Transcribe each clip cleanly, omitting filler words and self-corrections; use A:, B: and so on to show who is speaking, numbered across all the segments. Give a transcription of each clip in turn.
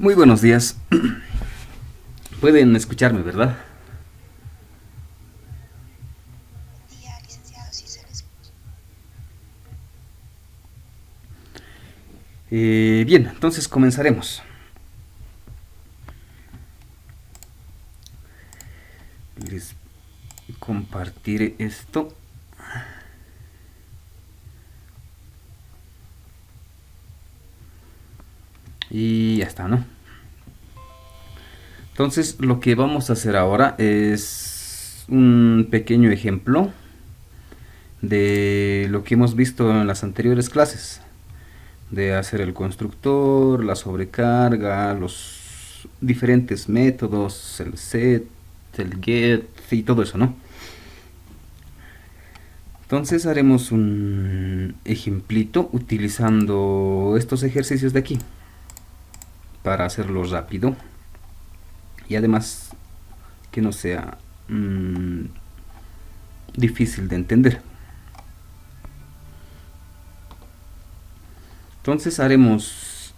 A: Muy buenos días. Pueden escucharme, ¿verdad?
B: Buen día, licenciado, sí se le escucha.
A: Bien, entonces comenzaremos. Les compartiré esto. Y ya está, ¿no? Entonces lo que vamos a hacer ahora es un pequeño ejemplo de lo que hemos visto en las anteriores clases. De hacer el constructor, la sobrecarga, los diferentes métodos, el set, el get y todo eso, ¿no? Entonces haremos un ejemplito utilizando estos ejercicios de aquí para hacerlo rápido y además que no sea difícil de entender. Entonces haremos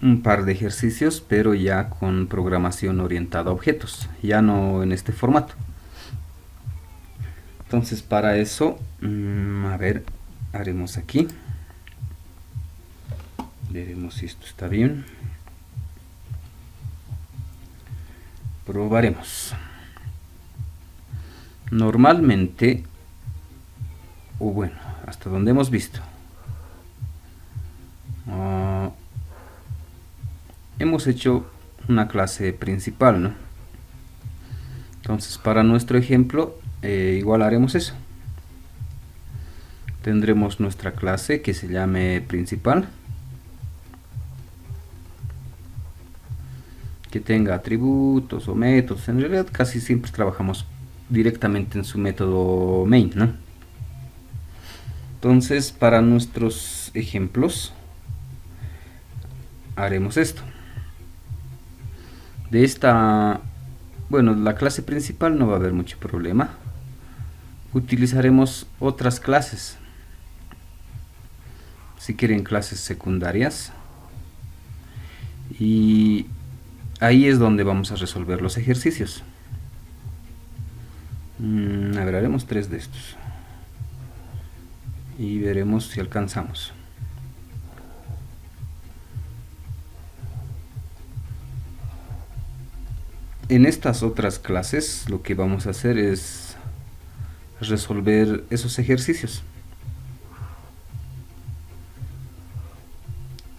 A: un par de ejercicios, pero ya con programación orientada a objetos, ya no en este formato. Entonces para eso, a ver, haremos aquí. Veremos si esto está bien. Probaremos. Normalmente, o bueno, hasta donde hemos visto, hemos hecho una clase principal, ¿no? Entonces para nuestro ejemplo, igual haremos eso. Tendremos nuestra clase que se llame principal, que tenga atributos o métodos. En realidad casi siempre trabajamos directamente en su método main, ¿no? Entonces para nuestros ejemplos haremos esto. De esta, bueno, la clase principal no va a haber mucho problema. Utilizaremos otras clases. Si quieren clases secundarias. Y ahí es donde vamos a resolver los ejercicios. A ver, haremos 3 de estos. Y veremos si alcanzamos. En estas otras clases lo que vamos a hacer es resolver esos ejercicios.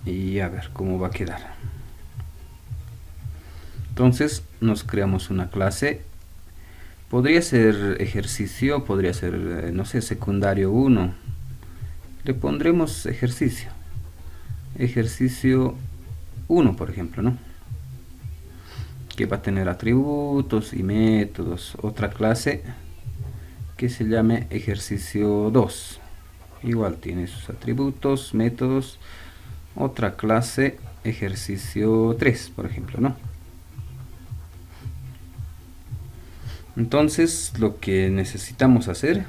A: Y a ver cómo va a quedar. Entonces nos creamos una clase. Podría ser ejercicio, podría ser, no sé, secundario 1. Le pondremos ejercicio. Ejercicio 1, por ejemplo, ¿no? Que va a tener atributos y métodos. Otra clase que se llame ejercicio 2. Igual tiene sus atributos, métodos. Otra clase ejercicio 3, por ejemplo, ¿no? Entonces lo que necesitamos hacer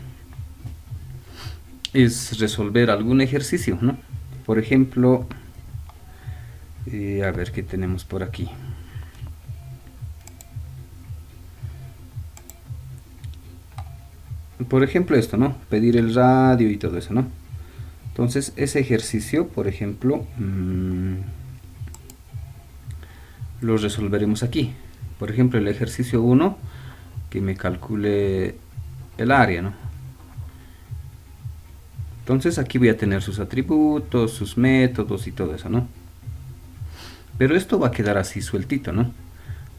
A: es resolver algún ejercicio, ¿no? Por ejemplo, a ver qué tenemos por aquí. Por ejemplo esto, ¿no? Pedir el radio y todo eso, ¿no? Entonces ese ejercicio, por ejemplo, lo resolveremos aquí. Por ejemplo, el ejercicio 1, que me calcule el área, ¿no? Entonces aquí voy a tener sus atributos, sus métodos y todo eso, ¿no? Pero esto va a quedar así sueltito, ¿no?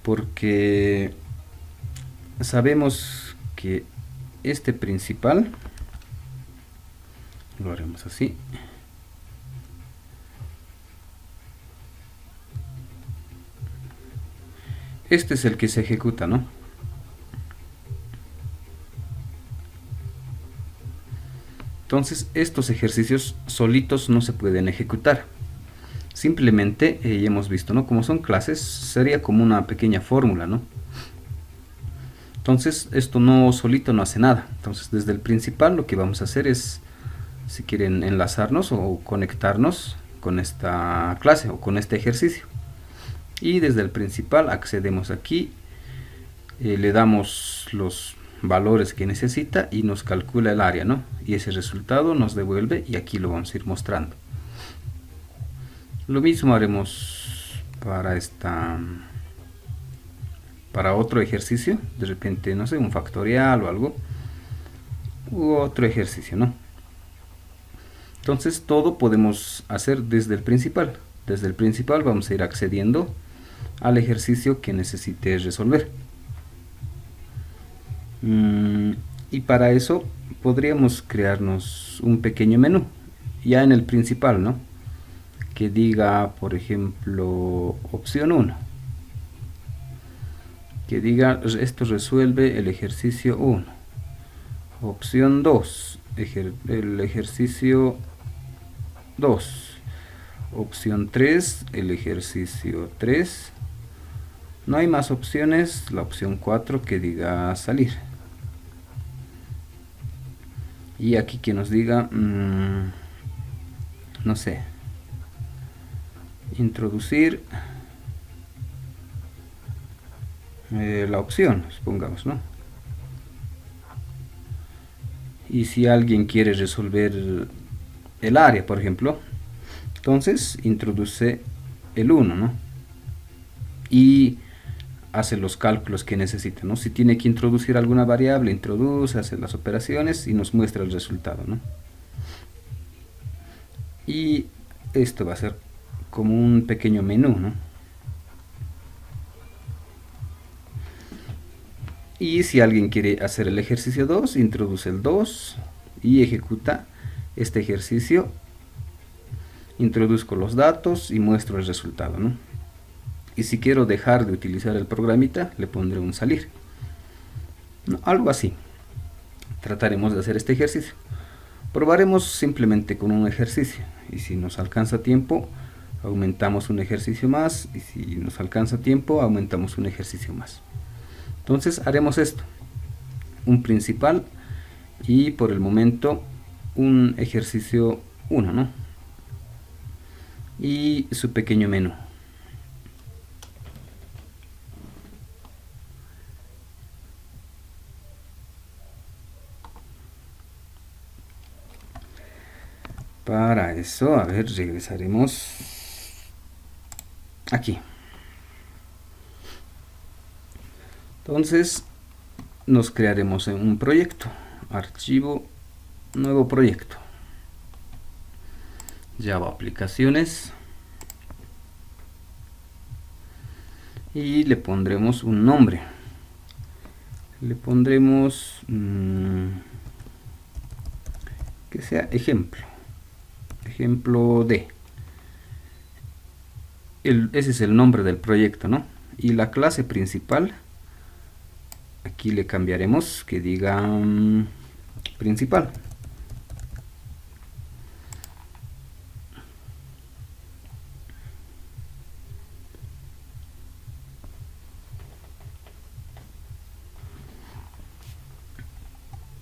A: Porque sabemos que este principal lo haremos así. Este es el que se ejecuta, ¿no? Entonces estos ejercicios solitos no se pueden ejecutar. Simplemente, ya hemos visto, ¿no? Como son clases, sería como una pequeña fórmula, ¿no? Entonces esto no solito no hace nada. Entonces desde el principal lo que vamos a hacer es, si quieren enlazarnos o conectarnos con esta clase o con este ejercicio. y desde el principal accedemos aquí, le damos los valores que necesita y nos calcula el área, ¿no? Y ese resultado nos devuelve y aquí lo vamos a ir mostrando. Lo mismo haremos para otro ejercicio, de repente, no sé, un factorial o algo, u otro ejercicio, ¿no? Entonces todo podemos hacer desde el principal. Desde el principal vamos a ir accediendo al ejercicio que necesite resolver. Y para eso podríamos crearnos un pequeño menú, ya en el principal, ¿no? Que diga, por ejemplo, opción 1. Que diga, esto resuelve el ejercicio 1. Opción 2, el ejercicio 2. Opción 3, el ejercicio 3. No hay más opciones, la opción 4 que diga salir. Y aquí que nos diga, no sé, introducir la opción, supongamos, ¿no? Y si alguien quiere resolver el área, por ejemplo, entonces introduce el 1, ¿no? Y hace los cálculos que necesita, ¿no? Si tiene que introducir alguna variable, introduce, hace las operaciones y nos muestra el resultado, ¿no? Y esto va a ser como un pequeño menú, ¿no? Y si alguien quiere hacer el ejercicio 2, introduce el 2 y ejecuta este ejercicio. Introduzco los datos y muestro el resultado, ¿no? Y si quiero dejar de utilizar el programita, le pondré un salir, ¿no? Algo así. Trataremos de hacer este ejercicio. Probaremos simplemente con un ejercicio. Y si nos alcanza tiempo, aumentamos un ejercicio más. Y si nos alcanza tiempo, aumentamos un ejercicio más. Entonces haremos esto. Un principal y por el momento un ejercicio 1, ¿no? Y su pequeño menú. Para eso, a ver, regresaremos aquí. Entonces, nos crearemos en un proyecto. Archivo, nuevo proyecto. Java aplicaciones. Y le pondremos un nombre. Le pondremos que sea ejemplo. Ejemplo D. Ese es el nombre del proyecto, ¿no? Y la clase principal, aquí le cambiaremos que diga principal.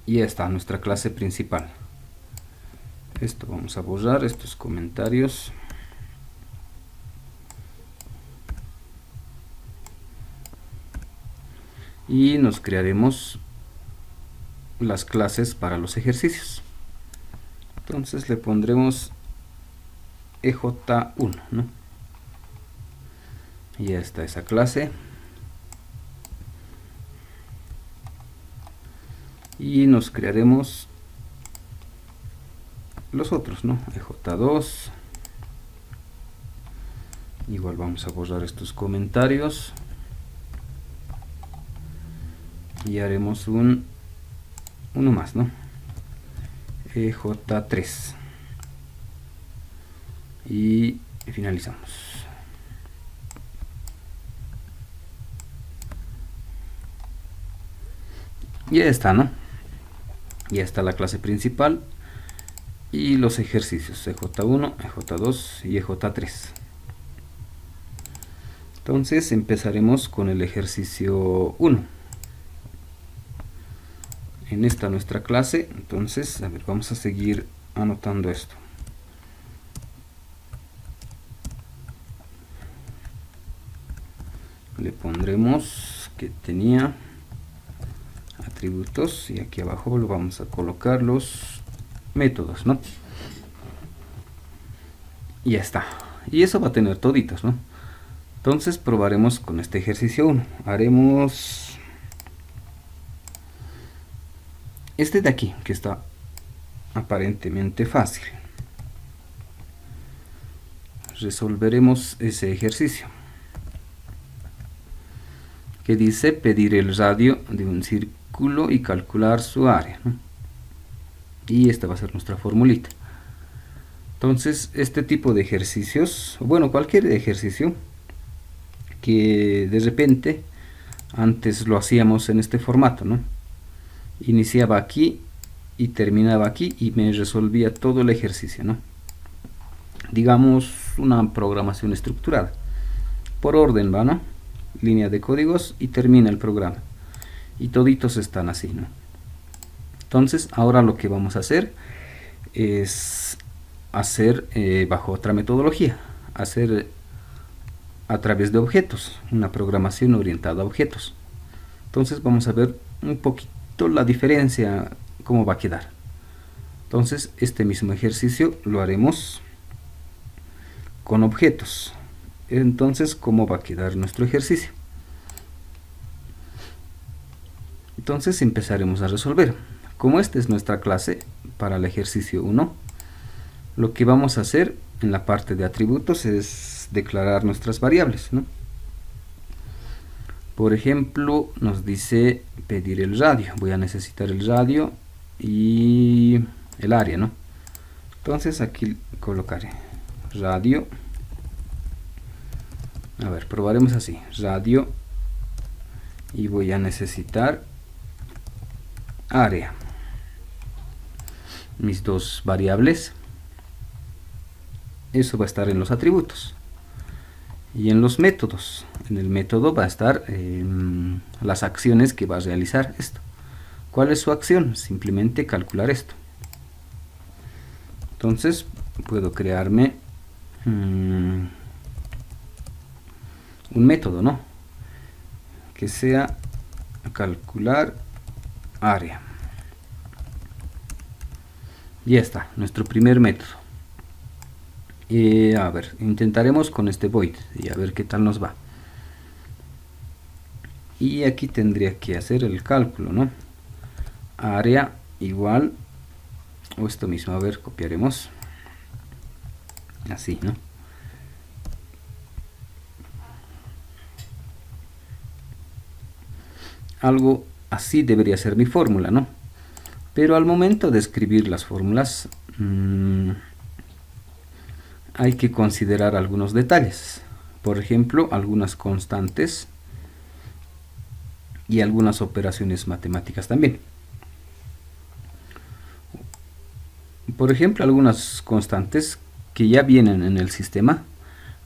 A: Y está nuestra clase principal. Esto vamos a borrar, estos comentarios. Y nos crearemos las clases para los ejercicios. Entonces le pondremos EJ1, ¿no? Y ya está esa clase. Y nos crearemos los otros, ¿no? EJ2. Igual vamos a borrar estos comentarios. Y haremos uno más, ¿no? EJ3. Y finalizamos. Y ya está, ¿no? Ya está la clase principal y los ejercicios EJ1, EJ2 y EJ3. Entonces empezaremos con el ejercicio 1. En esta nuestra clase, entonces, a ver, vamos a seguir anotando esto. le pondremos que tenía atributos y aquí abajo lo vamos a colocar los métodos, ¿no? Y ya está. Y eso va a tener toditos, ¿no? Entonces probaremos con este ejercicio 1. Haremos este de aquí, que está aparentemente fácil. Resolveremos ese ejercicio que dice pedir el radio de un círculo y calcular su área, ¿no? Y esta va a ser nuestra formulita. Entonces este tipo de ejercicios, bueno, cualquier ejercicio que de repente antes lo hacíamos en este formato, ¿no? Iniciaba aquí y terminaba aquí y me resolvía todo el ejercicio, ¿no? Digamos una programación estructurada por orden, ¿va? ¿No? Línea de códigos y termina el programa y toditos están así, ¿no? Entonces ahora lo que vamos a hacer es hacer bajo otra metodología, hacer a través de objetos, una programación orientada a objetos. Entonces vamos a ver un poquito la diferencia, cómo va a quedar. Entonces este mismo ejercicio lo haremos con objetos. Entonces, ¿cómo va a quedar nuestro ejercicio? Entonces empezaremos a resolver. Como esta es nuestra clase para el ejercicio 1, lo que vamos a hacer en la parte de atributos es declarar nuestras variables, ¿no? Por ejemplo, nos dice pedir el radio. Voy a necesitar el radio y el área, ¿no? Entonces aquí colocaré radio. A ver, probaremos así, radio, y voy a necesitar área, mis dos variables. Eso va a estar en los atributos y en los métodos. En el método va a estar las acciones que va a realizar esto. ¿Cuál es su acción? Simplemente calcular esto. Entonces puedo crearme un método, ¿no? Que sea calcular área. Ya está, nuestro primer método. A ver, intentaremos con este void y a ver qué tal nos va. Y aquí tendría que hacer el cálculo, ¿no? Área igual, o esto mismo, a ver, copiaremos. Así, ¿no? Algo así debería ser mi fórmula, ¿no? Pero al momento de escribir las fórmulas hay que considerar algunos detalles. Por ejemplo, algunas constantes y algunas operaciones matemáticas también. Por ejemplo, algunas constantes que ya vienen en el sistema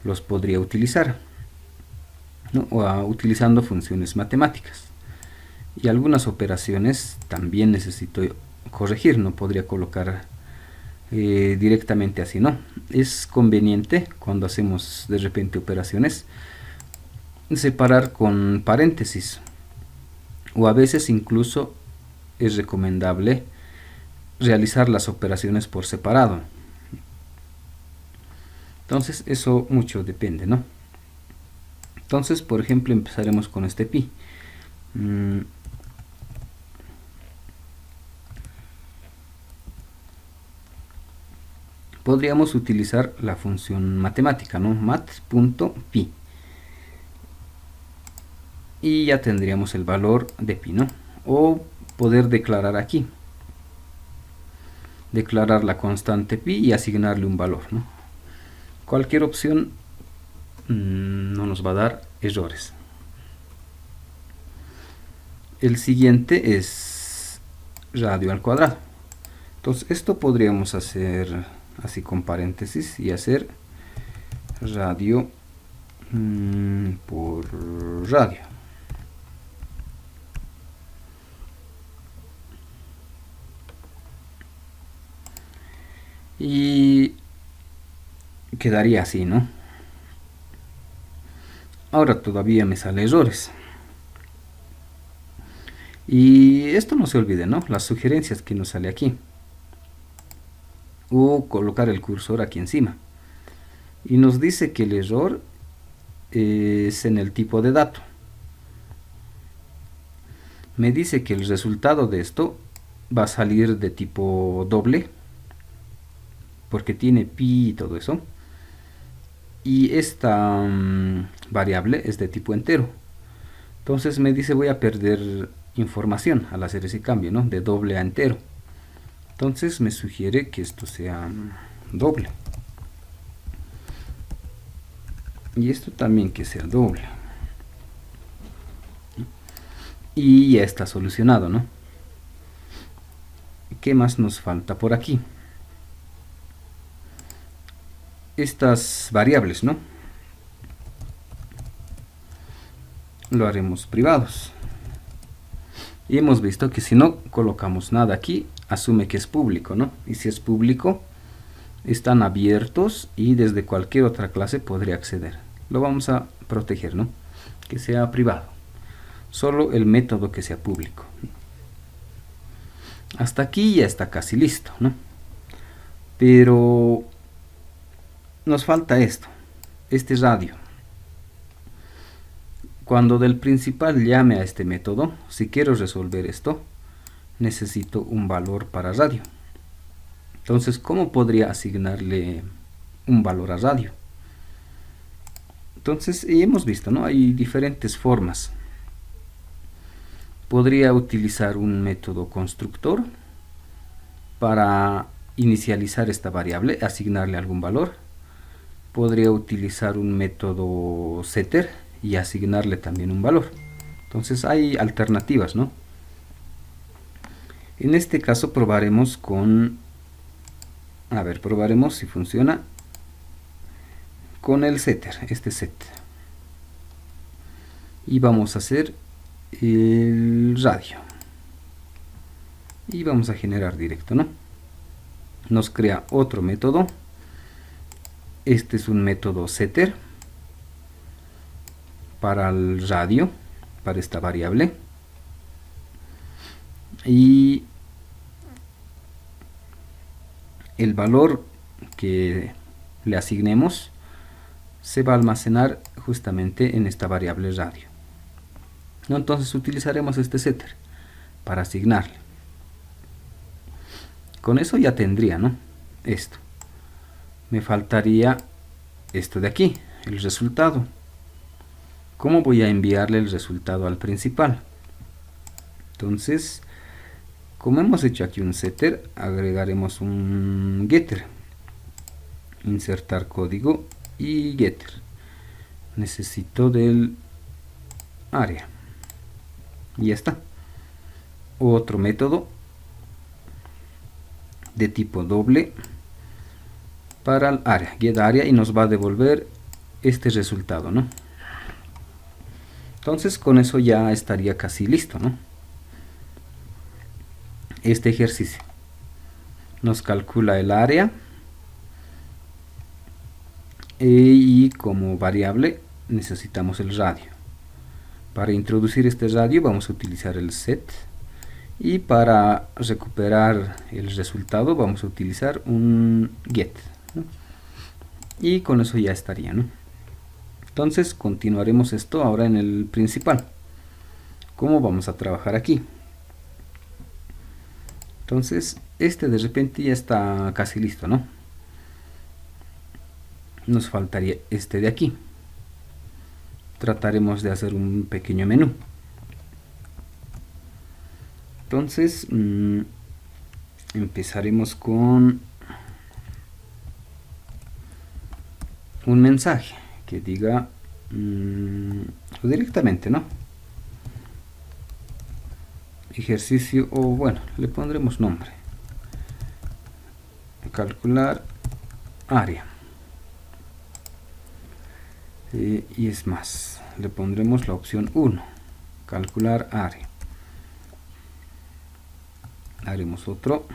A: los podría utilizar, ¿no? Utilizando funciones matemáticas. Y algunas operaciones también necesito corregir, no podría colocar directamente así, ¿no? Es conveniente cuando hacemos de repente operaciones separar con paréntesis, o a veces incluso es recomendable realizar las operaciones por separado. Entonces eso mucho depende, ¿no? Entonces, por ejemplo, empezaremos con este pi. Podríamos utilizar la función matemática, ¿no? mat.pi. Y ya tendríamos el valor de pi, ¿no? O poder declarar aquí. Declarar la constante pi y asignarle un valor, ¿no? Cualquier opción no nos va a dar errores. El siguiente es radio al cuadrado. Entonces esto podríamos hacer así con paréntesis y hacer radio por radio. Y quedaría así, ¿no? Ahora todavía me sale errores. Y esto no se olvide, ¿no? Las sugerencias que nos sale aquí. O colocar el cursor aquí encima. Y nos dice que el error es en el tipo de dato. Me dice que el resultado de esto va a salir de tipo doble, porque tiene pi y todo eso. Y esta variable es de tipo entero. Entonces me dice voy a perder información al hacer ese cambio, ¿no? De doble a entero. Entonces me sugiere que esto sea doble. Y esto también que sea doble. Y ya está solucionado, ¿no? ¿Qué más nos falta por aquí? Estas variables, ¿no? Lo haremos privados. Y hemos visto que si no colocamos nada aquí, asume que es público, ¿no? Y si es público, están abiertos y desde cualquier otra clase podría acceder. Lo vamos a proteger, ¿no? Que sea privado. Solo el método que sea público. Hasta aquí ya está casi listo, ¿no? Pero nos falta esto, este radio. Cuando del principal llame a este método, si quiero resolver esto, necesito un valor para radio. Entonces, ¿cómo podría asignarle un valor a radio? Entonces, hemos visto, ¿no? Hay diferentes formas. Podría utilizar un método constructor para inicializar esta variable, asignarle algún valor. Podría utilizar un método setter y asignarle también un valor. Entonces hay alternativas, ¿no? En este caso probaremos con... A ver, probaremos si funciona con el setter, este set. Y vamos a hacer el radio. Y vamos a generar directo, ¿no? Nos crea otro método. Este es un método setter para el radio, para esta variable. Y el valor que le asignemos se va a almacenar justamente en esta variable radio, ¿no? Entonces utilizaremos este setter para asignarle. Con eso ya tendría, ¿no? Esto. Me faltaría esto de aquí, el resultado. ¿Cómo voy a enviarle el resultado al principal? Entonces, como hemos hecho aquí un setter, agregaremos un getter. Insertar código y getter. Necesito del área. Y ya está. Otro método de tipo doble para el área, getArea, y nos va a devolver este resultado, ¿no? Entonces con eso ya estaría casi listo, ¿no? Este ejercicio nos calcula el área y como variable necesitamos el radio. Para introducir este radio vamos a utilizar el set, y para recuperar el resultado vamos a utilizar un get, ¿no? Y con eso ya estaría, ¿no? Entonces continuaremos esto ahora en el principal. ¿Cómo vamos a trabajar aquí? Entonces este de repente ya está casi listo, ¿no? Nos faltaría este de aquí. Trataremos de hacer un pequeño menú. Entonces empezaremos con un mensaje que diga directamente, ¿no? Ejercicio, o bueno, le pondremos nombre. Calcular área. Y es más, le pondremos la opción 1, calcular área. Haremos otro.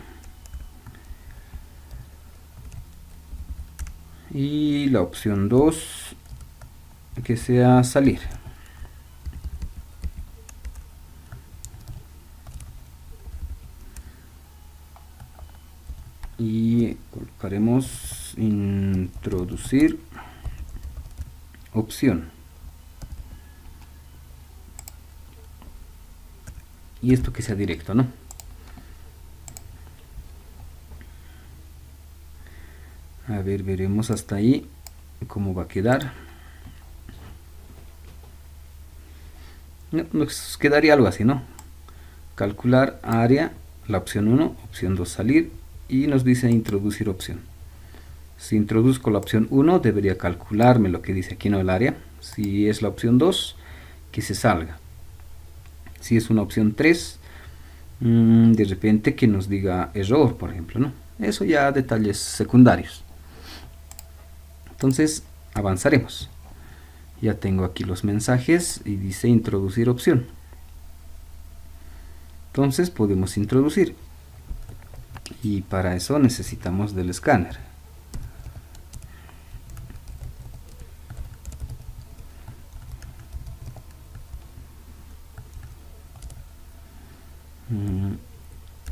A: Y la opción 2, que sea salir. Y colocaremos introducir opción. Y esto que sea directo, ¿no? A ver, veremos hasta ahí cómo va a quedar. Nos quedaría algo así, ¿no? Calcular área, la opción 1, opción 2 salir, y nos dice introducir opción. Si introduzco la opción 1, debería calcularme lo que dice aquí, ¿no? El área. Si es la opción 2, que se salga. Si es una opción 3, de repente que nos diga error, por ejemplo, ¿no? Eso ya detalles secundarios. Entonces avanzaremos. Ya tengo aquí los mensajes y dice introducir opción. Entonces podemos introducir. Y para eso necesitamos del escáner.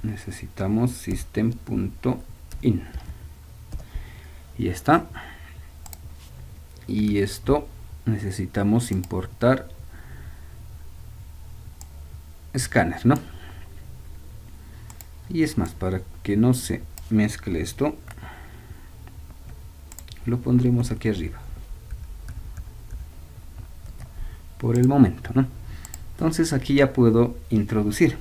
A: Necesitamos system.in. Y está. Y esto necesitamos importar escáner, ¿no? Y es más, para que no se mezcle esto, lo pondremos aquí arriba por el momento, ¿no? Entonces aquí ya puedo introducir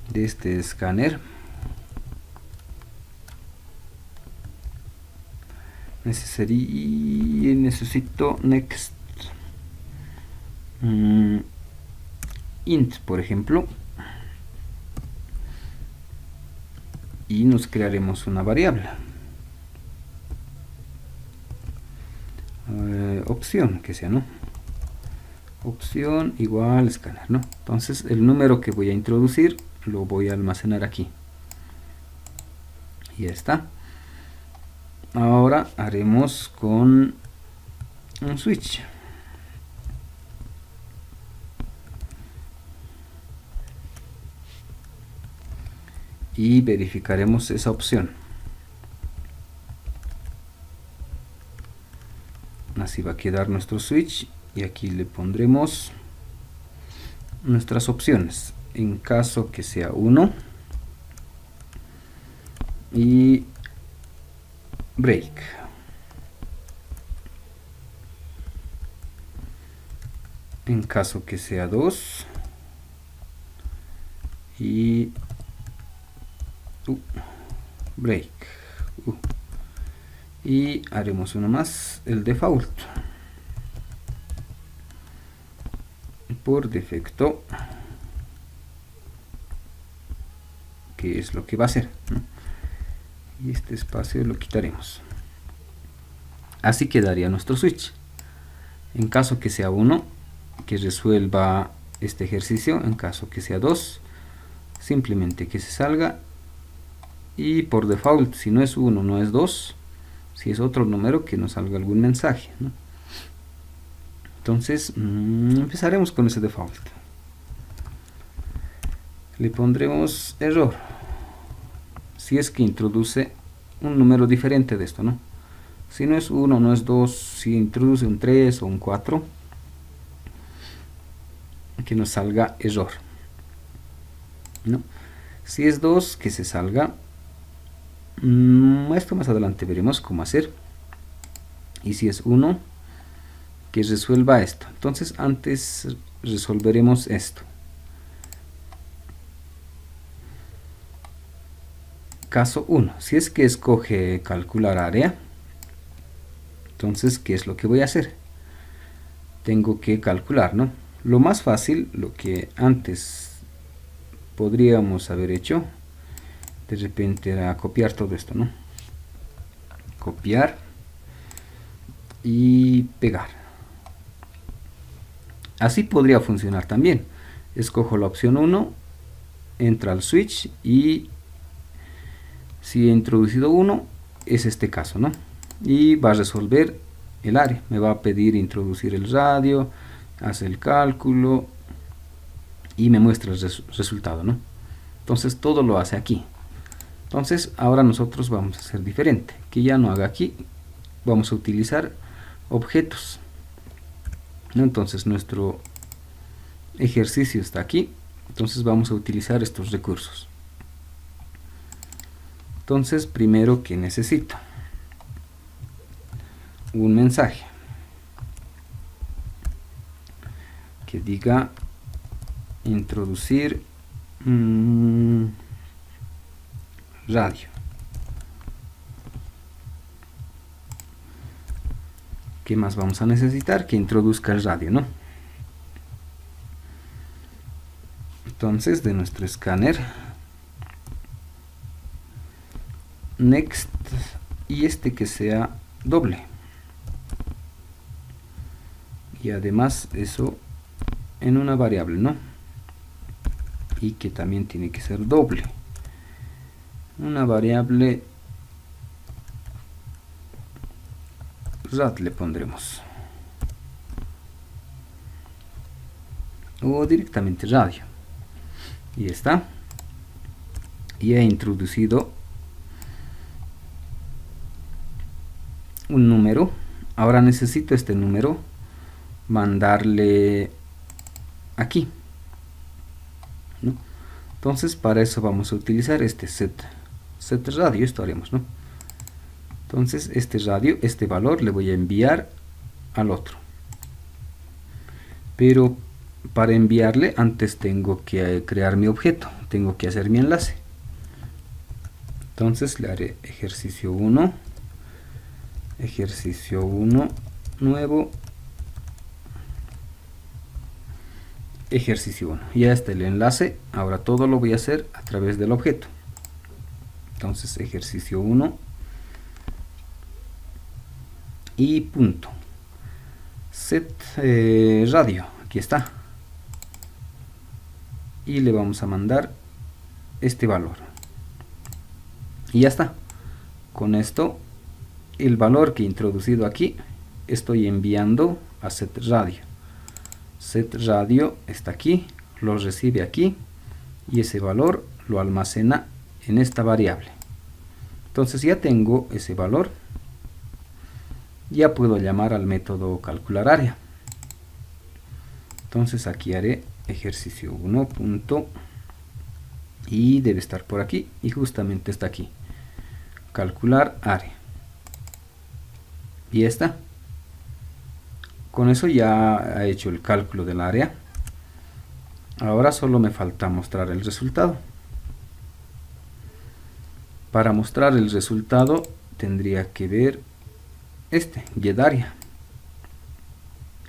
A: de este escáner. Necesito next int, por ejemplo, y nos crearemos una variable opción, que sea, ¿no? Opción igual escáner, ¿no? Entonces el número que voy a introducir lo voy a almacenar aquí. Y ya está. Ahora haremos con un switch. Y verificaremos esa opción. Así va a quedar nuestro switch. Y aquí le pondremos nuestras opciones. En caso que sea 1. Y break. En caso que sea 2. Y break. Y haremos uno más, el default. Por defecto, que es lo que va a hacer, ¿no? Y este espacio lo quitaremos. Así quedaría nuestro switch. En caso que sea 1, que resuelva este ejercicio. En caso que sea 2, simplemente que se salga. Y por default, si no es 1, no es 2, si es otro número, que nos salga algún mensaje, ¿no? Entonces empezaremos con ese default. Le pondremos error si es que introduce un número diferente de esto, ¿no? Si no es 1, no es 2, si introduce un 3 o un 4, que nos salga error, ¿no? Si es 2, que se salga. Esto más adelante veremos cómo hacer. Y si es 1, que resuelva esto. Entonces antes resolveremos esto. Caso 1, si es que escoge calcular área, entonces ¿qué es lo que voy a hacer? Tengo que calcular, ¿no? Lo más fácil, lo que antes podríamos haber hecho, de repente era copiar todo esto, ¿no? Copiar y pegar. Así podría funcionar también. Escojo la opción 1, entra al switch y si he introducido 1, es este caso, ¿no? Y va a resolver el área. Me va a pedir introducir el radio, hace el cálculo y me muestra el resultado, ¿no? Entonces todo lo hace aquí. Entonces ahora nosotros vamos a hacer diferente, que ya no haga aquí, vamos a utilizar objetos, ¿no? Entonces nuestro ejercicio está aquí, entonces vamos a utilizar estos recursos. Entonces primero, que necesito un mensaje que diga introducir radio. ¿Qué más vamos a necesitar? Que introduzca el radio, ¿no? Entonces, de nuestro escáner, next, y que sea doble. Y además eso en una variable, ¿no? Y que también tiene que ser doble. Una variable rad le pondremos, o directamente radio. Y está. Y he introducido un número. Ahora necesito este número mandarle aquí, ¿no? Entonces para eso vamos a utilizar este set radio. Esto haremos, ¿no? Entonces este radio, este valor le voy a enviar al otro, pero para enviarle antes tengo que crear mi objeto, tengo que hacer mi enlace. Entonces le haré ejercicio 1 nuevo, ejercicio 1. Ya está el enlace. Ahora todo lo voy a hacer a través del objeto. Entonces ejercicio 1 y punto set radio, aquí está, y le vamos a mandar este valor y ya está. Con esto, el valor que he introducido aquí estoy enviando a set radio. Set radio está aquí, lo recibe aquí y ese valor lo almacena en esta variable. Entonces ya tengo ese valor, ya puedo llamar al método calcular área. Entonces aquí haré ejercicio 1 punto, y debe estar por aquí, y justamente está aquí, calcular área, y ya está. Con eso ya ha hecho el cálculo del área. Ahora solo me falta mostrar el resultado. Para mostrar el resultado tendría que ver get área,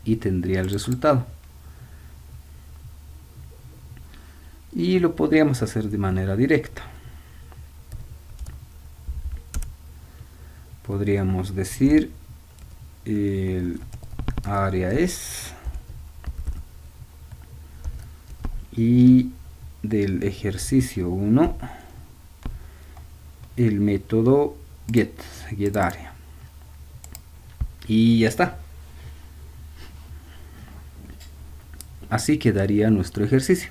A: y tendría el resultado. Y lo podríamos hacer de manera directa. Podríamos decir el área es, y del ejercicio 1 el método get área, y ya está. Así quedaría nuestro ejercicio,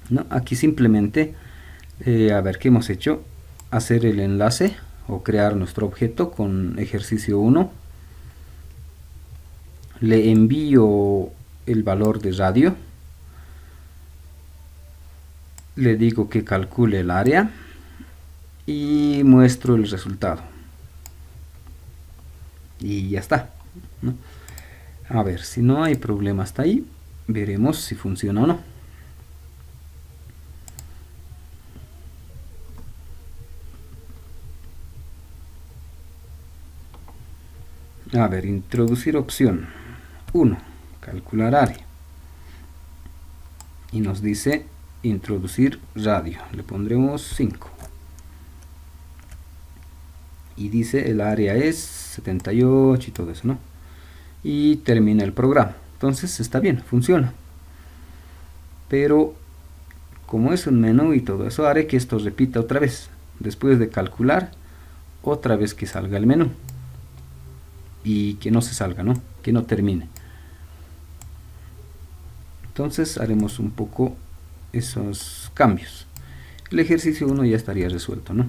A: ¿no? Aquí simplemente a ver qué hemos hecho: hacer el enlace o crear nuestro objeto con ejercicio 1, le envío el valor de radio, le digo que calcule el área y muestro el resultado, y ya está, ¿no? A ver, si no hay problema hasta ahí, veremos si funciona o no. A ver, introducir opción 1, calcular área, y nos dice introducir radio, le pondremos 5, y dice el área es 78 y todo eso, ¿no? Y termina el programa. Entonces está bien, funciona, pero como es un menú y todo eso, haré que esto repita otra vez, después de calcular, otra vez que salga el menú. y que no se salga, ¿no? Que no termine. Entonces haremos un poco esos cambios. El ejercicio 1 ya estaría resuelto, ¿no?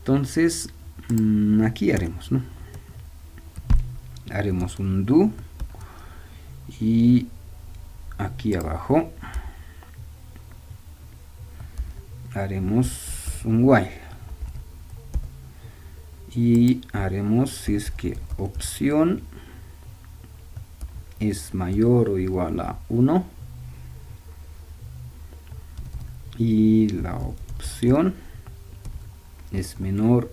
A: Entonces aquí haremos, ¿no? Haremos un do y aquí abajo haremos un while y haremos si es que opción es mayor o igual a 1 y la opción es menor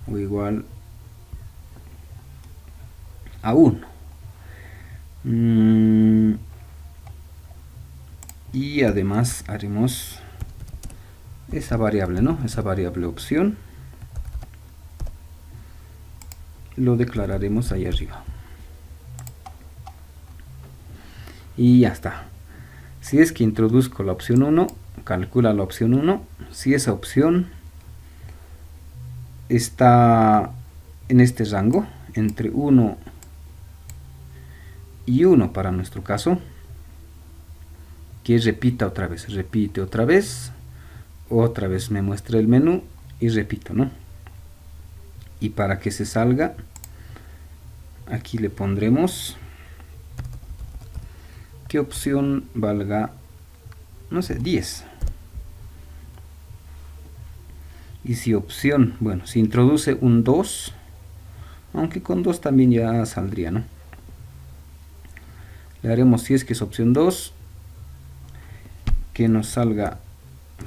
A: o igual a 1. Y además haremos esa variable, ¿no? Esa variable opción lo declararemos ahí arriba. Y ya está. Si es que introduzco la opción 1, calcula la opción 1. Si esa opción está en este rango, entre 1 y 1 para nuestro caso, que repita otra vez, repite otra vez me muestra el menú y repito, ¿no? Y para que se salga, aquí le pondremos que opción valga, no sé, 10. Y si opción, bueno, si introduce un 2, aunque con 2 también ya saldría, ¿no? Le haremos, si es que es opción 2, que nos salga,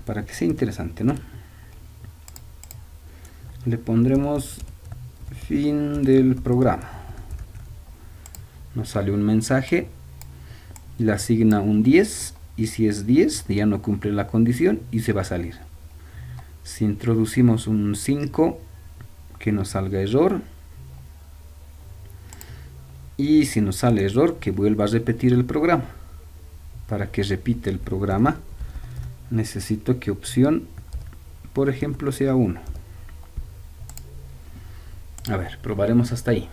A: para que sea interesante, ¿no? Le pondremos fin del programa. Nos sale un mensaje, le asigna un 10 y si es 10 ya no cumple la condición y se va a salir. Si introducimos un 5, que nos salga error. Y si nos sale error, que vuelva a repetir el programa. Para que repite el programa, necesito que opción, por ejemplo, sea 1. A ver, probaremos hasta ahí.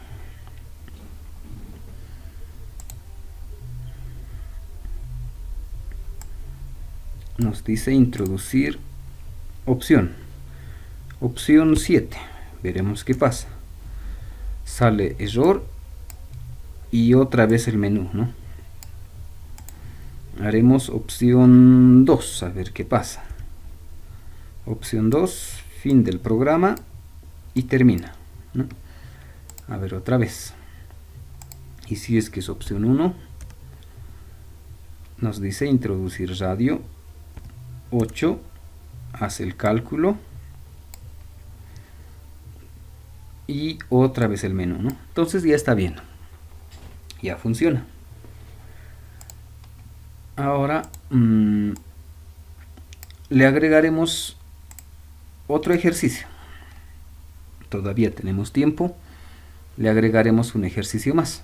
A: Nos dice introducir opción. Opción 7. Veremos qué pasa. Sale error y otra vez el menú, ¿no? Haremos opción 2, a ver qué pasa. Opción 2, fin del programa y termina, ¿no? A ver otra vez. Y si es que es opción 1, nos dice introducir radio 8, hace el cálculo y otra vez el menú, ¿no? Entonces ya está bien, ya funciona. Ahora le agregaremos otro ejercicio. Todavía tenemos tiempo. Le agregaremos un ejercicio más.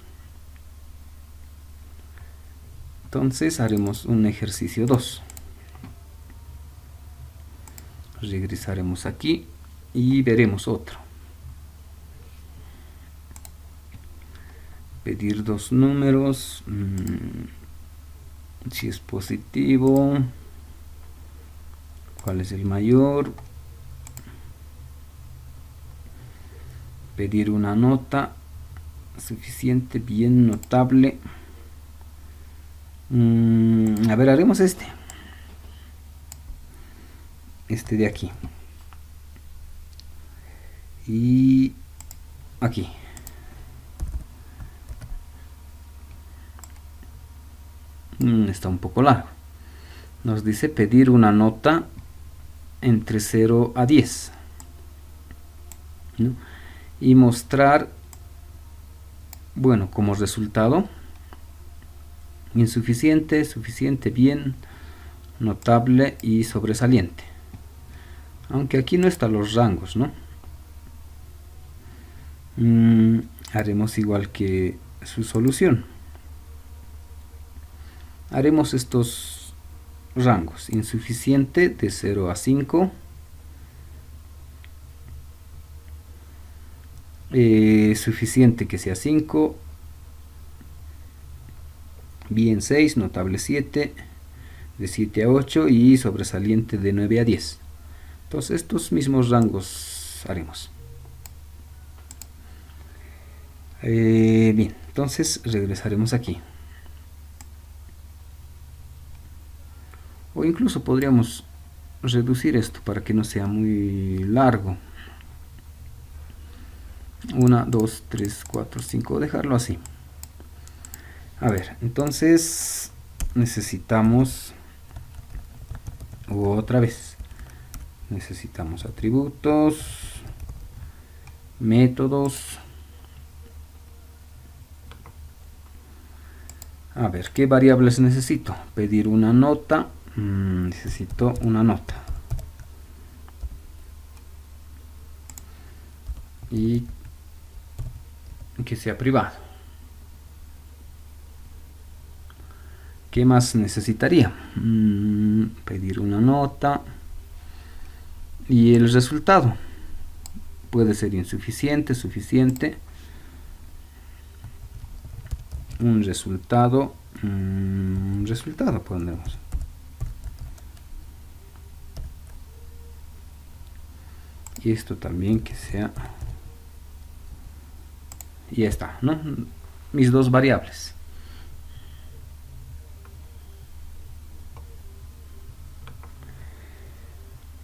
A: Entonces haremos un ejercicio 2. Regresaremos aquí y veremos otro. Pedir 2 números. Si es positivo, ¿cuál es el mayor? Pedir una nota suficiente, bien, notable. A ver, haremos este de aquí y aquí. Está un poco largo. Nos dice pedir una nota entre 0 a 10, ¿no? Y mostrar, bueno, como resultado insuficiente, suficiente, bien, notable y sobresaliente. Aunque aquí no están los rangos, ¿no? Haremos igual que su solución. Haremos estos rangos: insuficiente de 0 a 5, suficiente que sea 5, bien 6, notable 7, de 7 a 8 y sobresaliente de 9 a 10. Entonces estos mismos rangos haremos. Bien, entonces regresaremos aquí. O incluso podríamos reducir esto para que no sea muy largo. 1, 2, 3, 4, 5, dejarlo así. A ver, entonces necesitamos otra vez. Necesitamos atributos, métodos. A ver, ¿qué variables necesito? Pedir una nota. Necesito una nota. Y que sea privado. ¿Qué más necesitaría? Pedir una nota. Y el resultado. Puede ser insuficiente, suficiente. Un resultado. Resultado pondremos. Y esto también que sea. Y ya está, ¿no? Mis dos variables.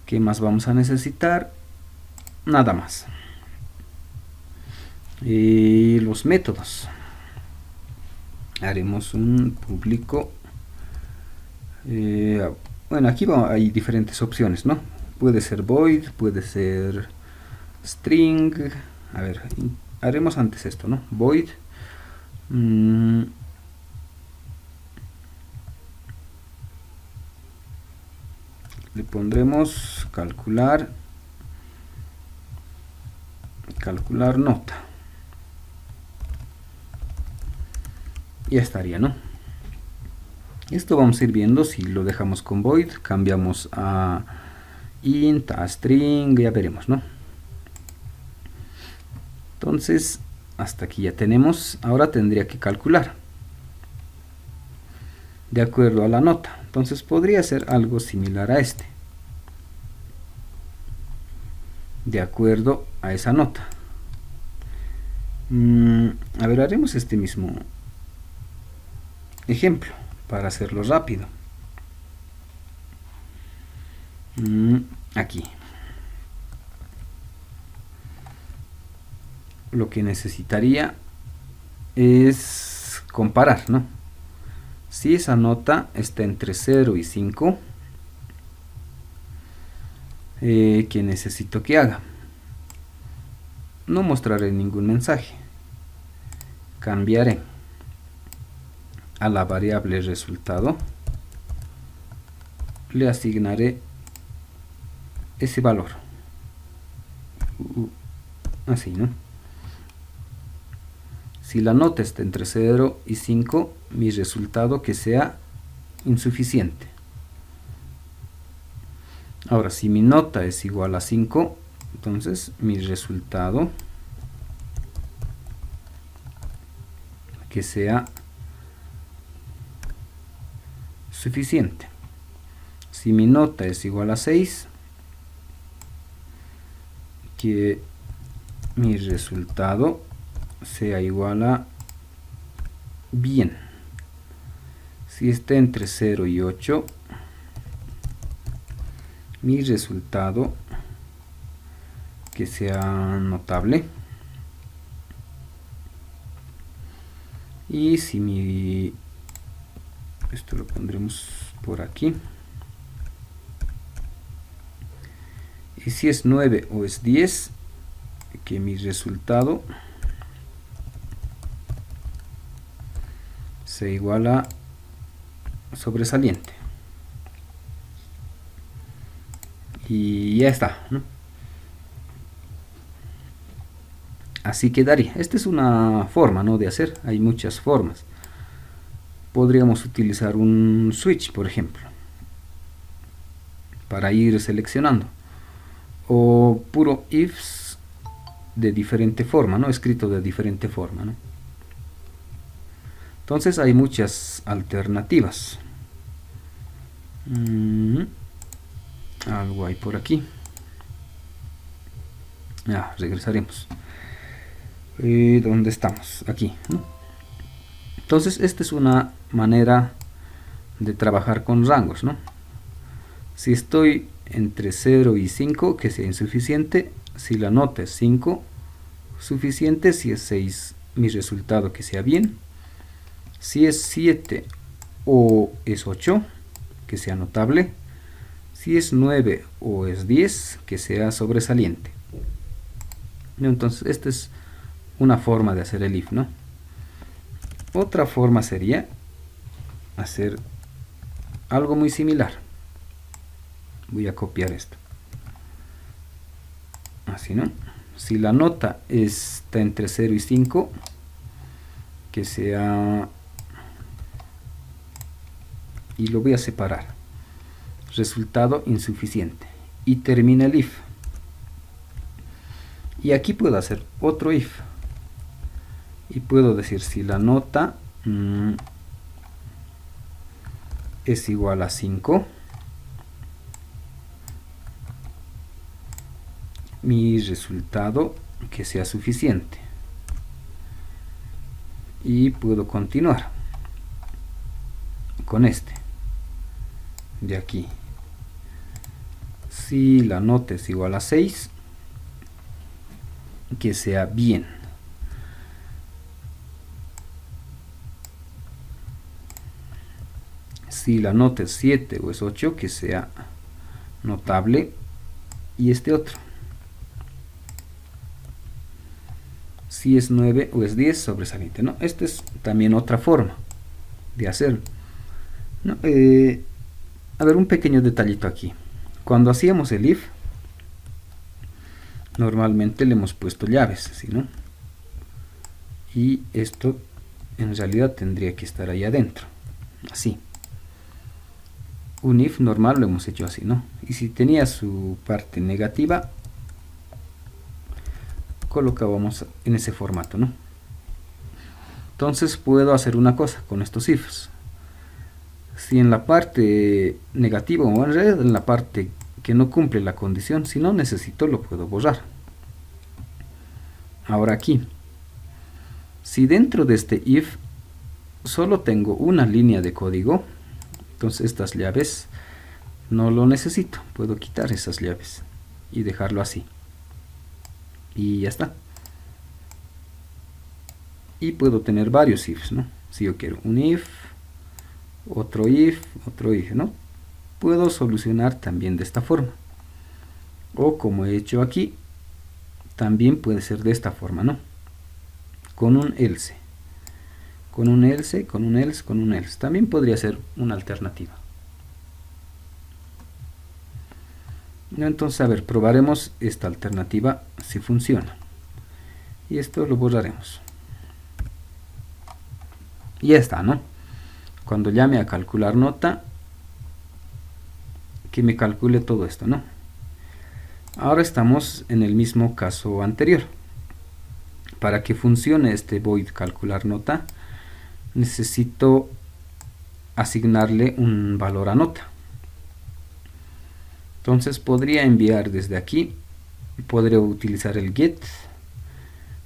A: ¿Qué más vamos a necesitar? Nada más. Y los métodos. Haremos un público. Bueno, aquí hay diferentes opciones, ¿no? Puede ser void, puede ser string. A ver, haremos antes esto, ¿no? Void. Le pondremos calcular nota. Ya estaría, ¿no? Esto vamos a ir viendo si lo dejamos con void, cambiamos a int, a string, ya veremos, ¿no? Entonces, hasta aquí ya tenemos. Ahora tendría que calcular de acuerdo a la nota. Entonces podría ser algo similar a este. De acuerdo a esa nota. A ver, haremos este mismo ejemplo para hacerlo rápido. Aquí. Lo que necesitaría es comparar, ¿no? Si esa nota está entre 0 y 5, ¿qué necesito que haga? No mostraré ningún mensaje. Cambiaré a la variable resultado. Le asignaré ese valor. Así, ¿no? Si la nota está entre 0 y 5, mi resultado que sea insuficiente. Ahora, si mi nota es igual a 5, entonces mi resultado que sea suficiente. Si mi nota es igual a 6, que mi resultado sea igual a bien. Si está entre 0 y 8, mi resultado que sea notable. Y si esto lo pondremos por aquí. Y si es 9 o es 10, que mi resultado sea igual a sobresaliente. Y ya está, ¿no? Así quedaría. Esta es una forma, ¿no?, de hacer. Hay muchas formas. Podríamos utilizar un switch, por ejemplo, para ir seleccionando. O puro ifs de diferente forma, ¿no? Escrito de diferente forma, ¿no? Entonces hay muchas alternativas. Algo hay por aquí. Regresaremos. ¿Dónde estamos? Aquí, ¿no? Entonces esta es una manera de trabajar con rangos, ¿no? Si estoy entre 0 y 5, que sea insuficiente. Si la nota es 5, suficiente. Si es 6, mi resultado que sea bien. Si es 7 o es 8, que sea notable. Si es 9 o es 10, que sea sobresaliente. Entonces esta es una forma de hacer el if, ¿no? Otra forma sería hacer algo muy similar. Voy a copiar esto. Así, ¿no? Si la nota está entre 0 y 5, que sea... y lo voy a separar. Resultado insuficiente. Y termina el if. Y aquí puedo hacer otro if. Y puedo decir si la nota es igual a 5, mi resultado que sea suficiente. Y puedo continuar con este de aquí. Si la nota es igual a 6, que sea bien. Si la nota es 7 o es 8, que sea notable. Y este otro. Si es 9 o es 10, sobresaliente, ¿no? Esta es también otra forma de hacerlo, ¿no? A ver, un pequeño detallito aquí. Cuando hacíamos el if, normalmente le hemos puesto llaves, ¿sí, no? Y esto en realidad tendría que estar ahí adentro, así. Un if normal lo hemos hecho así, ¿no? Y si tenía su parte negativa, colocábamos en ese formato, ¿no? Entonces puedo hacer una cosa con estos ifs. Si en la parte negativa o en realidad en la parte que no cumple la condición, si no necesito lo puedo borrar. Ahora aquí, si dentro de este if solo tengo una línea de código, entonces estas llaves no lo necesito, puedo quitar esas llaves y dejarlo así. Y ya está. Y puedo tener varios ifs, ¿no? Si yo quiero un if, otro if, ¿no? Puedo solucionar también de esta forma. O como he hecho aquí, también puede ser de esta forma, ¿no? Con un else. Con un else, con un else, con un else. También podría ser una alternativa. Entonces, a ver, probaremos esta alternativa si funciona. Y esto lo borraremos. Y ya está, ¿no? Cuando llame a calcular nota, que me calcule todo esto, ¿no? Ahora estamos en el mismo caso anterior. Para que funcione este void calcular nota, necesito asignarle un valor a nota. Entonces podría enviar desde aquí, podría utilizar el get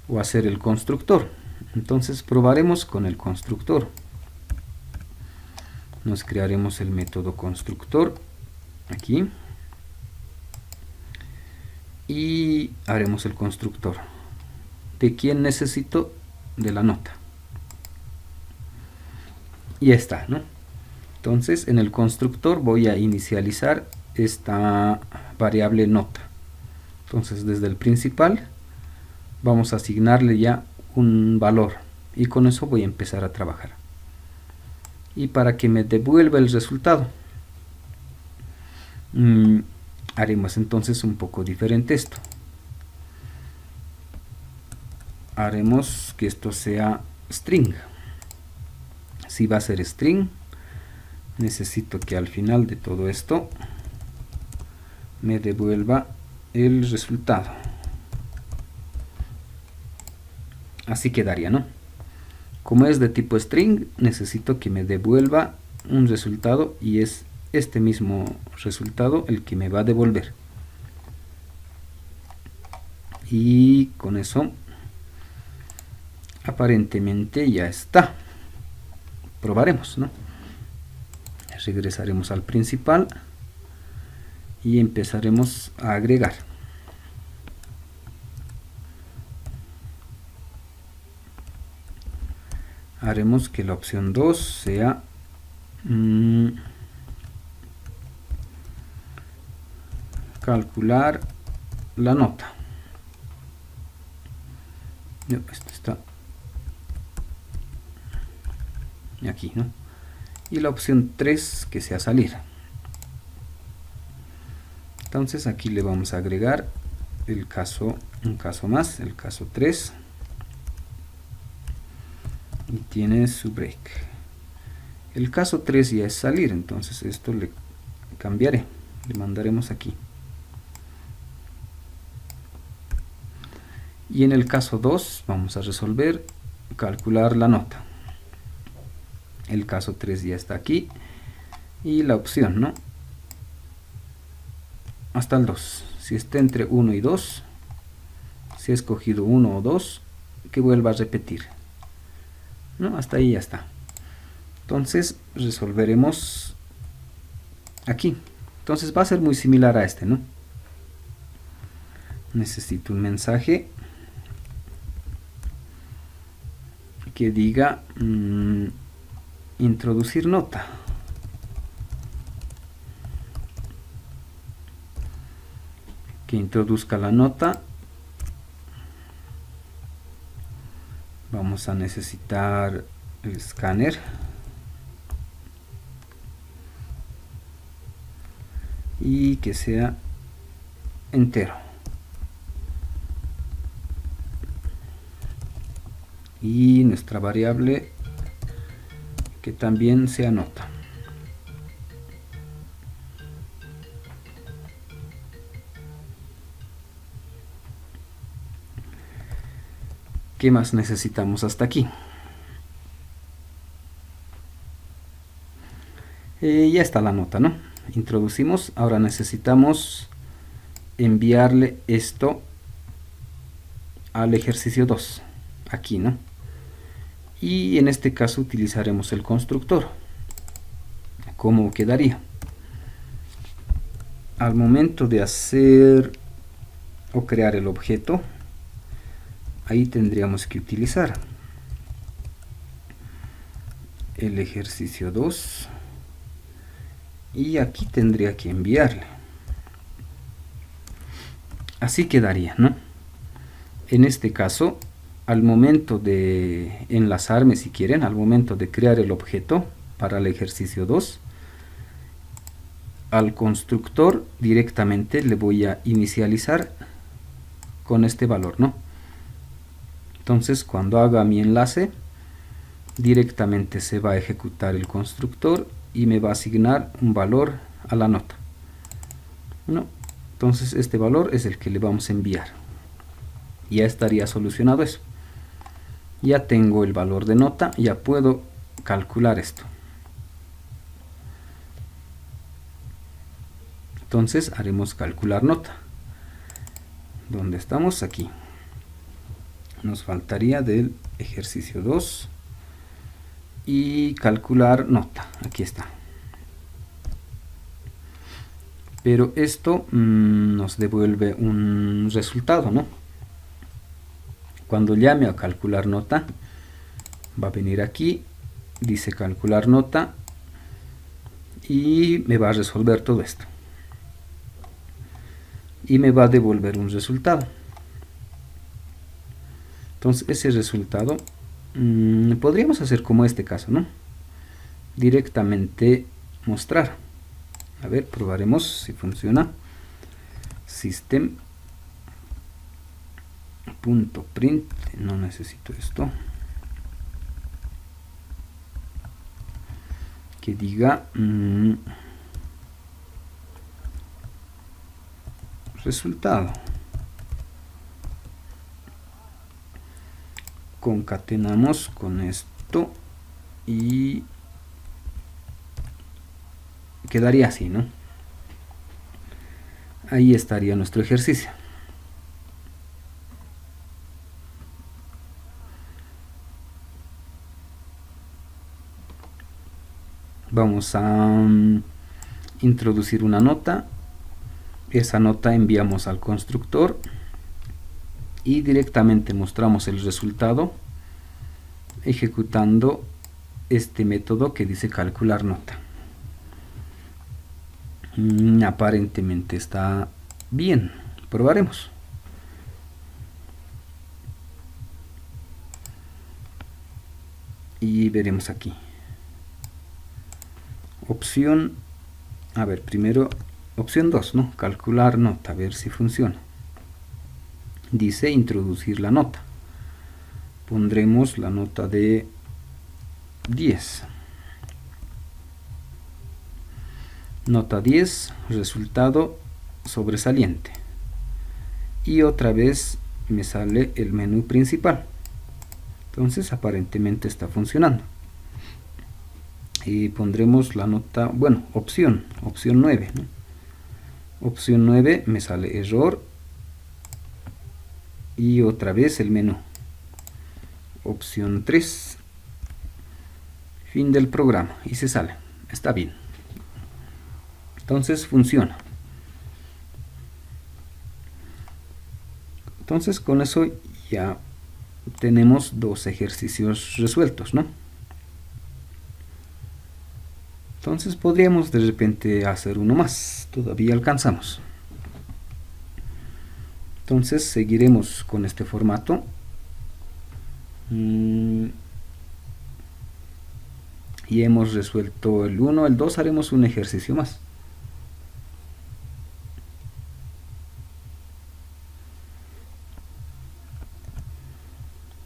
A: o hacer el constructor. Entonces probaremos con el constructor. Nos crearemos el método constructor aquí y haremos el constructor. ¿De quién necesito? De la nota. Y ya está, ¿no? Entonces en el constructor voy a inicializar esta variable nota. Entonces desde el principal vamos a asignarle ya un valor y con eso voy a empezar a trabajar. Y para que me devuelva el resultado, haremos entonces un poco diferente esto. Haremos que esto sea string. Si va a ser string, necesito que al final de todo esto me devuelva el resultado. Así quedaría, ¿no? Como es de tipo string, necesito que me devuelva un resultado y es este mismo resultado el que me va a devolver. Y con eso aparentemente ya está. Probaremos, ¿no? Regresaremos al principal y empezaremos a agregar. Haremos que la opción 2 sea calcular la nota. Esto está aquí, ¿no? Y la opción 3 que sea salir. Entonces aquí le vamos a agregar el caso, un caso más, el caso 3. Y tiene su break. El caso 3 ya es salir, entonces esto le cambiaré, le mandaremos aquí. Y en el caso 2 vamos a resolver calcular la nota. El caso 3 ya está aquí y la opción, ¿no? Hasta el 2. Si está entre 1 y 2, si he escogido 1 o 2, que vuelva a repetir, ¿no? Hasta ahí ya está. Entonces resolveremos aquí. Entonces va a ser muy similar a este, ¿no? Necesito un mensaje que diga introducir nota. Que introduzca la nota. Vamos a necesitar el escáner. Y que sea entero. Y nuestra variable que también sea nota. ¿Qué más necesitamos hasta aquí? Ya está la nota, ¿no? Introducimos, ahora necesitamos enviarle esto al ejercicio 2, aquí, ¿no? Y en este caso utilizaremos el constructor. ¿Cómo quedaría? Al momento de hacer o crear el objeto, ahí tendríamos que utilizar el ejercicio 2 y aquí tendría que enviarle. Así quedaría, ¿no? En este caso, al momento de enlazarme, si quieren, al momento de crear el objeto para el ejercicio 2, al constructor directamente le voy a inicializar con este valor, ¿no? Entonces, cuando haga mi enlace, directamente se va a ejecutar el constructor y me va a asignar un valor a la nota, ¿no? Entonces este valor es el que le vamos a enviar. Ya estaría solucionado eso. Ya tengo el valor de nota, ya puedo calcular esto. Entonces haremos calcular nota. ¿Dónde estamos? Aquí. Nos faltaría del ejercicio 2 y calcular nota. Aquí está. Pero esto nos devuelve un resultado, ¿no? Cuando llame a calcular nota, va a venir aquí, dice calcular nota y me va a resolver todo esto. Y me va a devolver un resultado. Entonces ese resultado podríamos hacer como este caso, ¿no? Directamente mostrar. A ver, probaremos si funciona. System.print, no necesito esto. Que diga resultado. concatenamos con esto y quedaría así, ¿no? Ahí estaría nuestro ejercicio. Vamos a introducir una nota. Esa nota enviamos al constructor y directamente mostramos el resultado ejecutando este método que dice calcular nota. Aparentemente está bien. Probaremos. Y veremos aquí. Opción, a ver, primero, opción 2, ¿no? Calcular nota, a ver si funciona. Dice introducir la nota. Pondremos la nota de 10. Nota 10, resultado sobresaliente. Y otra vez me sale el menú principal. Entonces aparentemente está funcionando. Y pondremos la nota, bueno, opción 9, ¿no? Opción 9 me sale error y otra vez el menú. Opción 3, fin del programa, y se sale. Está bien. Entonces funciona. Entonces con eso ya tenemos 2 ejercicios resueltos, ¿no? Entonces podríamos de repente hacer uno más. Todavía alcanzamos. Entonces seguiremos con este formato. Y hemos resuelto el 1, el 2, haremos un ejercicio más.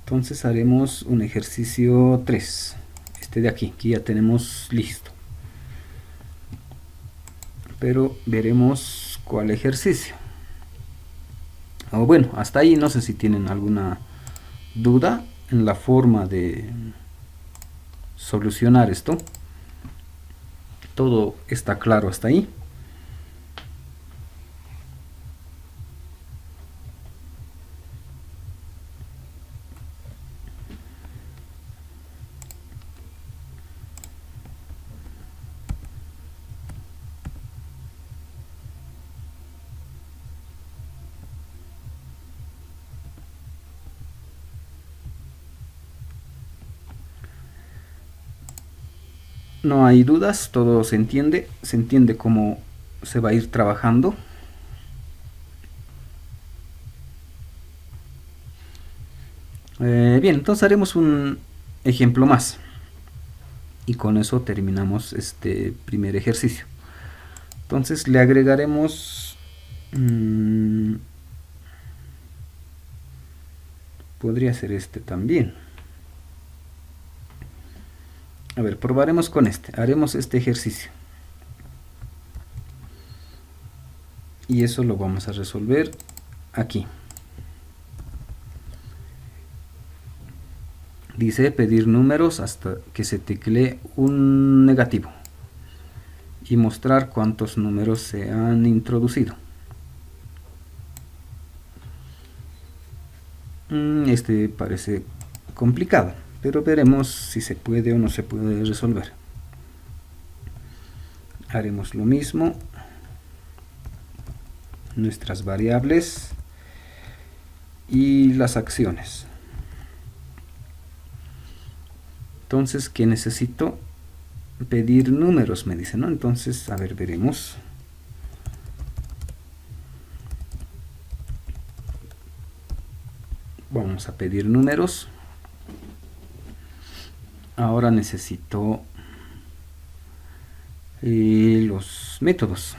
A: Entonces haremos un ejercicio 3. Este de aquí, que ya tenemos listo. Pero veremos cuál ejercicio. O bueno, hasta ahí no sé si tienen alguna duda en la forma de solucionar esto. Todo está claro hasta ahí. No hay dudas, todo se entiende cómo se va a ir trabajando. Bien, entonces haremos un ejemplo más y con eso terminamos este primer ejercicio. Entonces le agregaremos podría ser este también. A ver, probaremos con este. Haremos este ejercicio. Y eso lo vamos a resolver aquí. Dice pedir números hasta que se teclee un negativo. Y mostrar cuántos números se han introducido. Este parece complicado, pero veremos si se puede o no se puede resolver. Haremos lo mismo. Nuestras variables y las acciones. Entonces, ¿qué necesito? Pedir números, me dice, ¿no? Entonces, a ver, veremos. Vamos a pedir números. Ahora necesito los métodos.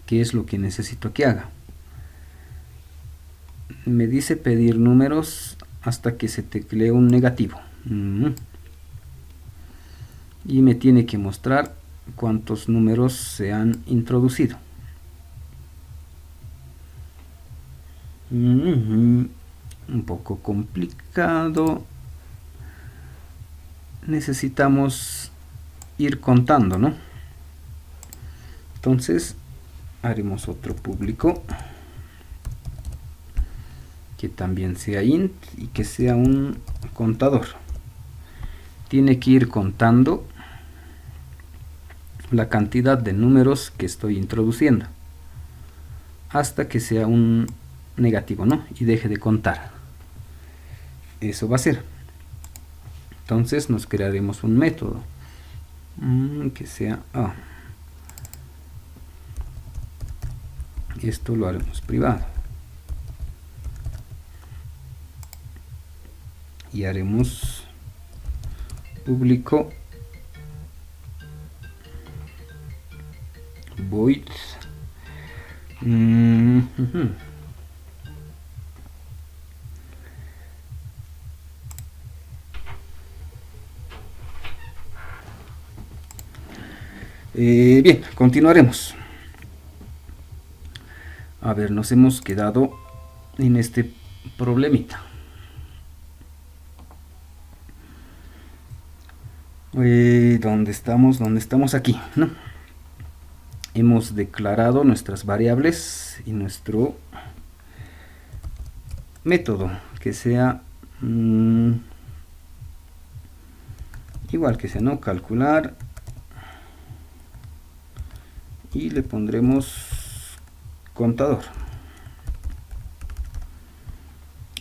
A: ¿Qué es lo que necesito que haga? Me dice pedir números hasta que se teclee un negativo. Y me tiene que mostrar cuántos números se han introducido. un poco complicado. Necesitamos ir contando, ¿no? Entonces haremos otro público que también sea int y que sea un contador. Tiene que ir contando la cantidad de números que estoy introduciendo hasta que sea un negativo, ¿no? Y deje de contar. Eso va a ser. Entonces nos crearemos un método que sea A. Esto lo haremos privado. Y haremos público void bien, continuaremos. A ver, nos hemos quedado en este problemita. ¿Dónde estamos? ¿Dónde estamos? Aquí, ¿no? Hemos declarado nuestras variables y nuestro método que sea igual que sea, ¿no? Calcular, y le pondremos contador.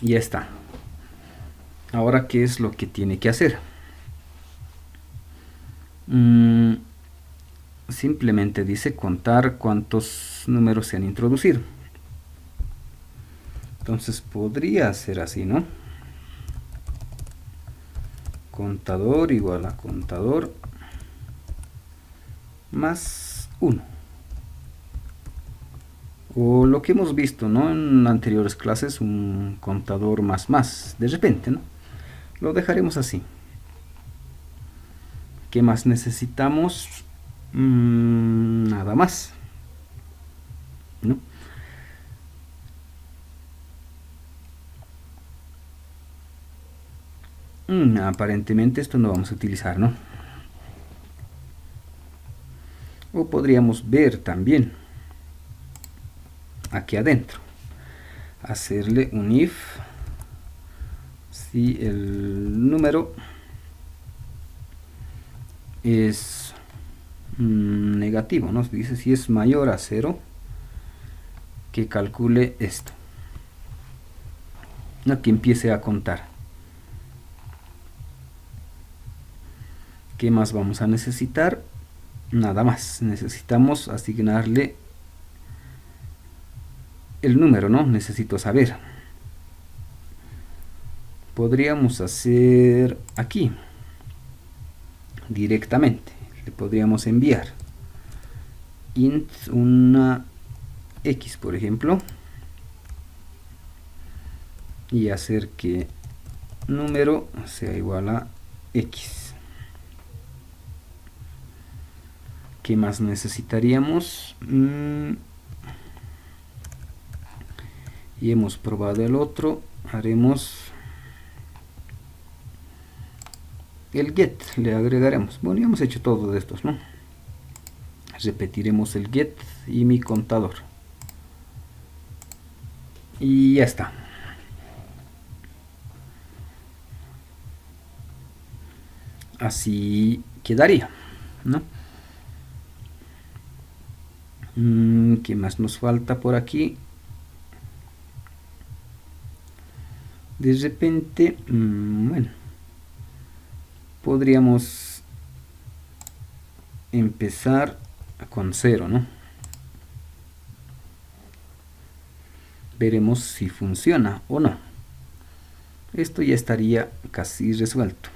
A: Y ya está. Ahora, ¿qué es lo que tiene que hacer? Simplemente dice contar cuántos números se han introducido. Entonces podría ser así, ¿no? Contador igual a contador más 1. O lo que hemos visto, ¿no? En anteriores clases, un contador más, de repente, ¿no? Lo dejaremos así. ¿Qué más necesitamos? Nada más, ¿no? Aparentemente esto no vamos a utilizar, ¿no? O podríamos ver también aquí adentro, hacerle un if si el número es negativo, nos dice si es mayor a 0, que calcule esto, no, que empiece a contar. ¿Qué más vamos a necesitar? Nada más, necesitamos asignarle el número, ¿no? Necesito saber. Podríamos hacer aquí directamente, le podríamos enviar int una x, por ejemplo, y hacer que número sea igual a x. ¿Qué más necesitaríamos? Y hemos probado el otro, haremos el get, le agregaremos, bueno, ya hemos hecho todo de estos, ¿no? Repetiremos el get y mi contador, y ya está. Así quedaría, ¿no? ¿Qué más nos falta por aquí? De repente, bueno, podríamos empezar con 0, ¿no? Veremos si funciona o no. Esto ya estaría casi resuelto.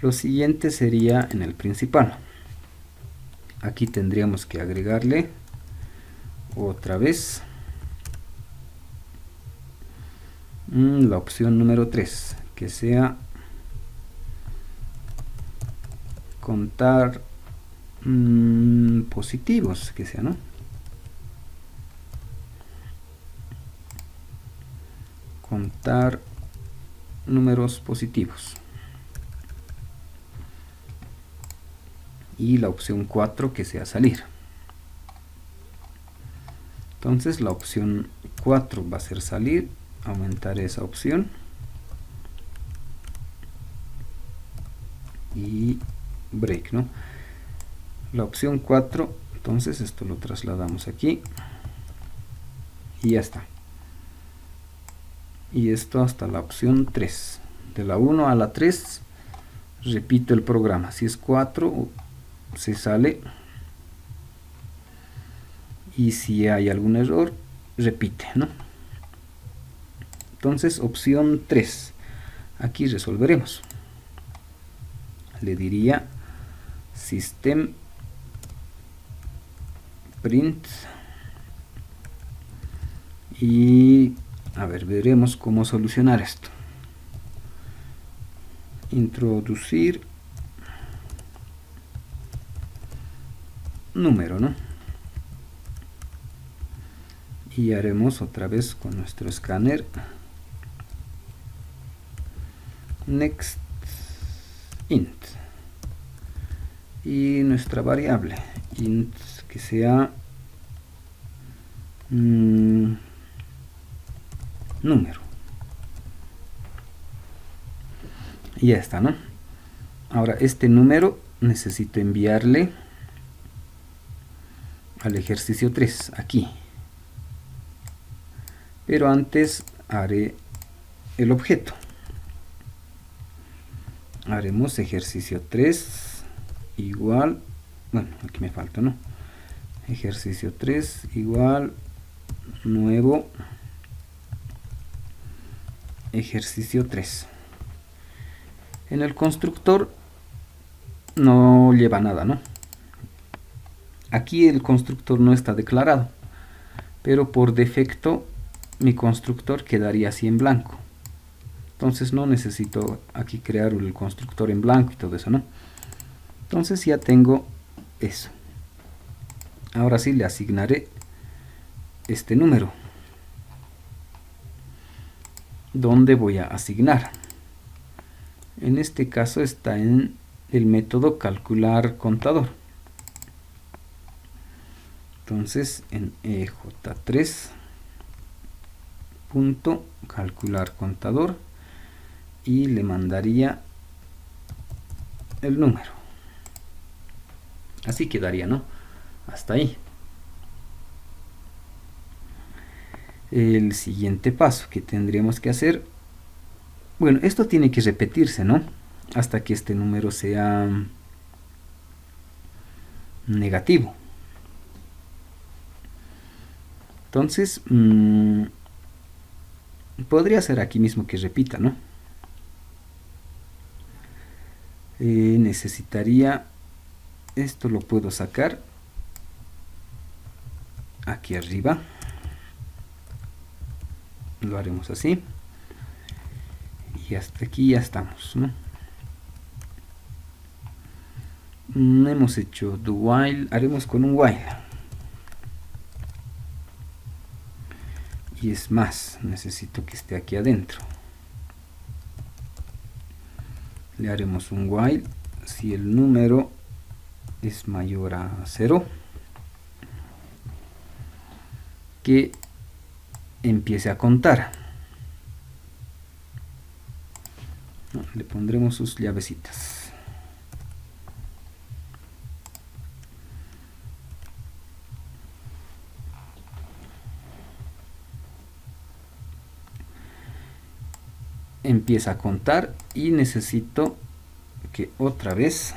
A: Lo siguiente sería en el principal. Aquí tendríamos que agregarle otra vez la opción número 3, que sea contar positivos, que sea, ¿no? contar números positivos. Y la opción 4 que sea salir. Entonces la opción 4 va a ser salir, aumentar esa opción y break, ¿no? La opción 4, entonces esto lo trasladamos aquí y ya está. Y esto hasta la opción 3. De la 1 a la 3 repito el programa. Si es 4 se sale, y si hay algún error repite, ¿no? Entonces opción 3, aquí resolveremos. Le diría system print y a ver, veremos cómo solucionar esto. Introducir número, ¿no? Y haremos otra vez con nuestro escáner next int y nuestra variable int que sea número. Y ya está, ¿no? Ahora este número necesito enviarle al ejercicio 3 aquí, pero antes haré el objeto. Haremos ejercicio 3 igual, bueno, aquí me falta, ¿no? Ejercicio 3 igual nuevo ejercicio 3. En el constructor no lleva nada, ¿no? Aquí el constructor no está declarado, pero por defecto mi constructor quedaría así en blanco. Entonces no necesito aquí crear el constructor en blanco y todo eso, ¿no? Entonces ya tengo eso. Ahora sí le asignaré este número. ¿Dónde voy a asignar? En este caso está en el método calcular contador. Entonces en ej3 punto calcular contador y le mandaría el número. Así quedaría, ¿no? Hasta ahí. El siguiente paso que tendríamos que hacer, bueno, esto tiene que repetirse, ¿no? Hasta que este número sea negativo. Entonces, podría ser aquí mismo que repita, ¿no? Necesitaría, esto lo puedo sacar aquí arriba. Lo haremos así. Y hasta aquí ya estamos, ¿no? Hemos hecho do while, haremos con un while. Y es más, necesito que esté aquí adentro. Le haremos un while si el número es mayor a 0, que empiece a contar. Le pondremos sus llavecitas. Empieza a contar y necesito que otra vez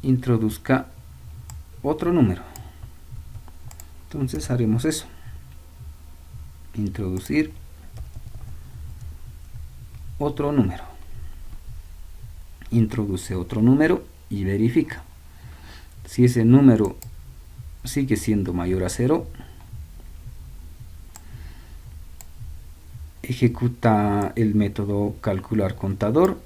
A: introduzca otro número. Entonces haremos eso. Introducir otro número. Introduce otro número y verifica. Si ese número sigue siendo mayor a 0, ejecuta el método calcular contador.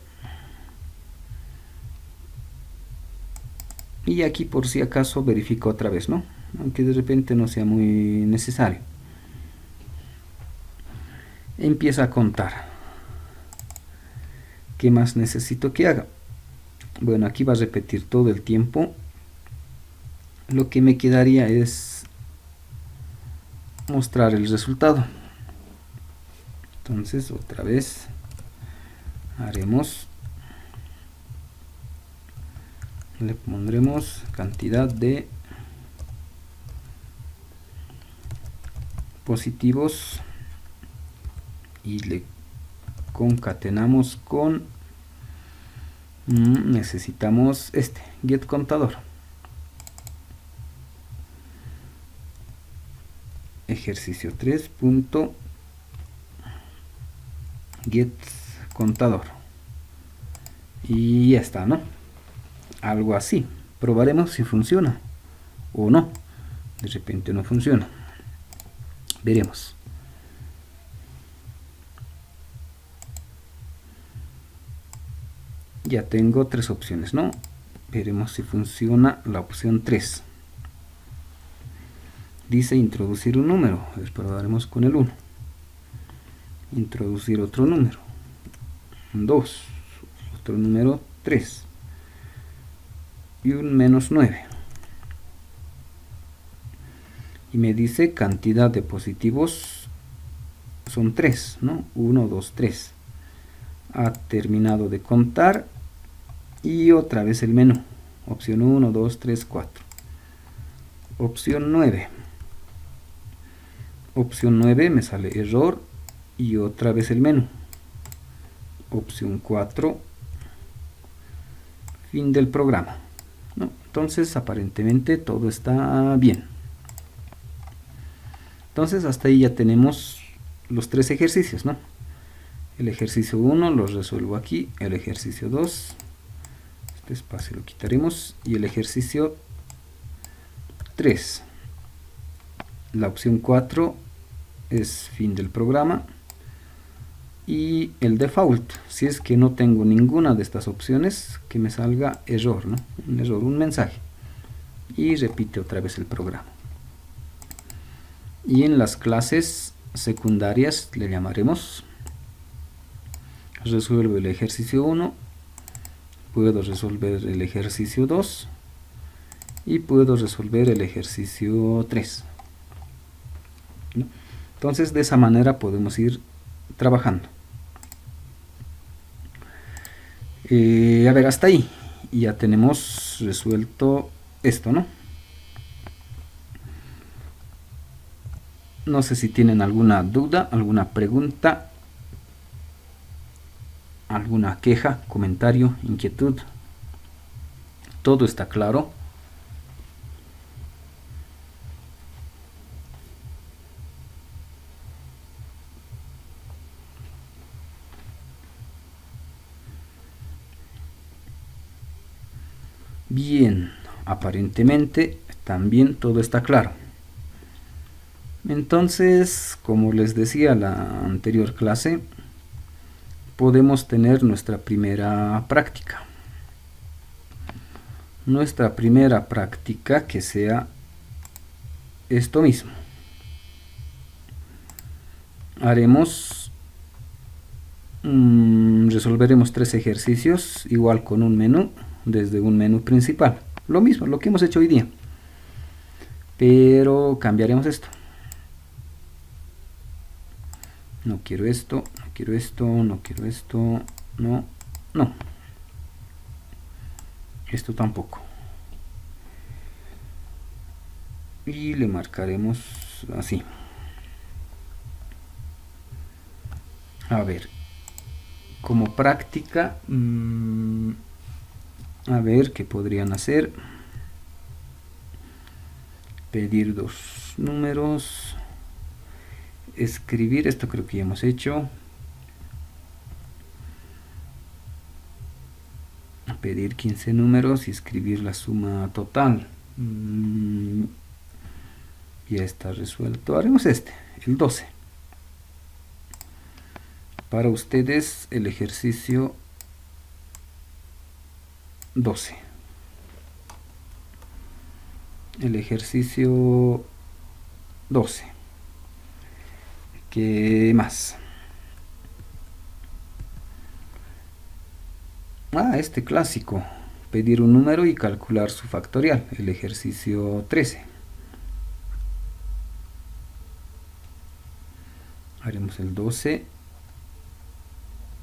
A: Y aquí por si acaso verifico otra vez, ¿no? Aunque de repente no sea muy necesario. Empieza a contar. ¿Qué más necesito que haga? Bueno, aquí va a repetir todo el tiempo. Lo que me quedaría es mostrar el resultado. Entonces, otra vez haremos, le pondremos cantidad de positivos y le concatenamos con necesitamos este get contador, ejercicio 3 punto get contador, y ya está, ¿no? Algo así. Probaremos si funciona o no. De repente no funciona, veremos. Ya tengo tres opciones, ¿no? Veremos si funciona la opción 3. Dice introducir un número. Probaremos con el 1. Introducir otro número. 2. Otro número 3. Y un -9. Y me dice cantidad de positivos son 3, ¿no? 1, 2, 3. Ha terminado de contar. Y otra vez el menú. Opción 1, 2, 3, 4. Opción 9. Opción 9 me sale error. Y otra vez el menú. Opción 4. Fin del programa, ¿no? Entonces aparentemente todo está bien. Entonces hasta ahí ya tenemos los tres ejercicios, ¿no? El ejercicio 1 lo resuelvo aquí. El ejercicio 2, este espacio lo quitaremos. Y el ejercicio 3, la opción 4 es fin del programa. Y el default, si es que no tengo ninguna de estas opciones, que me salga error, ¿no? Un error, un mensaje. Y repite otra vez el programa. Y en las clases secundarias le llamaremos resuelvo el ejercicio 1, puedo resolver el ejercicio 2 y puedo resolver el ejercicio 3, ¿no? Entonces de esa manera podemos ir trabajando. A ver, hasta ahí ya tenemos resuelto esto, ¿no? No sé si tienen alguna duda, alguna pregunta, alguna queja, comentario, inquietud. ¿Todo está claro? Bien, aparentemente también todo está claro. Entonces, como les decía en la anterior clase, podemos tener nuestra primera práctica. Nuestra primera práctica que sea esto mismo. Haremos, resolveremos 3 ejercicios, igual con un menú, desde un menú principal. Lo mismo, lo que hemos hecho hoy día. Pero cambiaremos esto. No quiero esto, no quiero esto, no quiero esto, no, no. Esto tampoco. Y le marcaremos así. A ver, como práctica, a ver qué podrían hacer. Pedir 2 números. Escribir, esto creo que ya hemos hecho. Pedir 15 números y escribir la suma total. Ya está resuelto. Haremos este, el 12. Para ustedes el ejercicio 12. El ejercicio 12. ¿Qué más? este clásico, pedir un número y calcular su factorial, el ejercicio 13. Haremos el 12,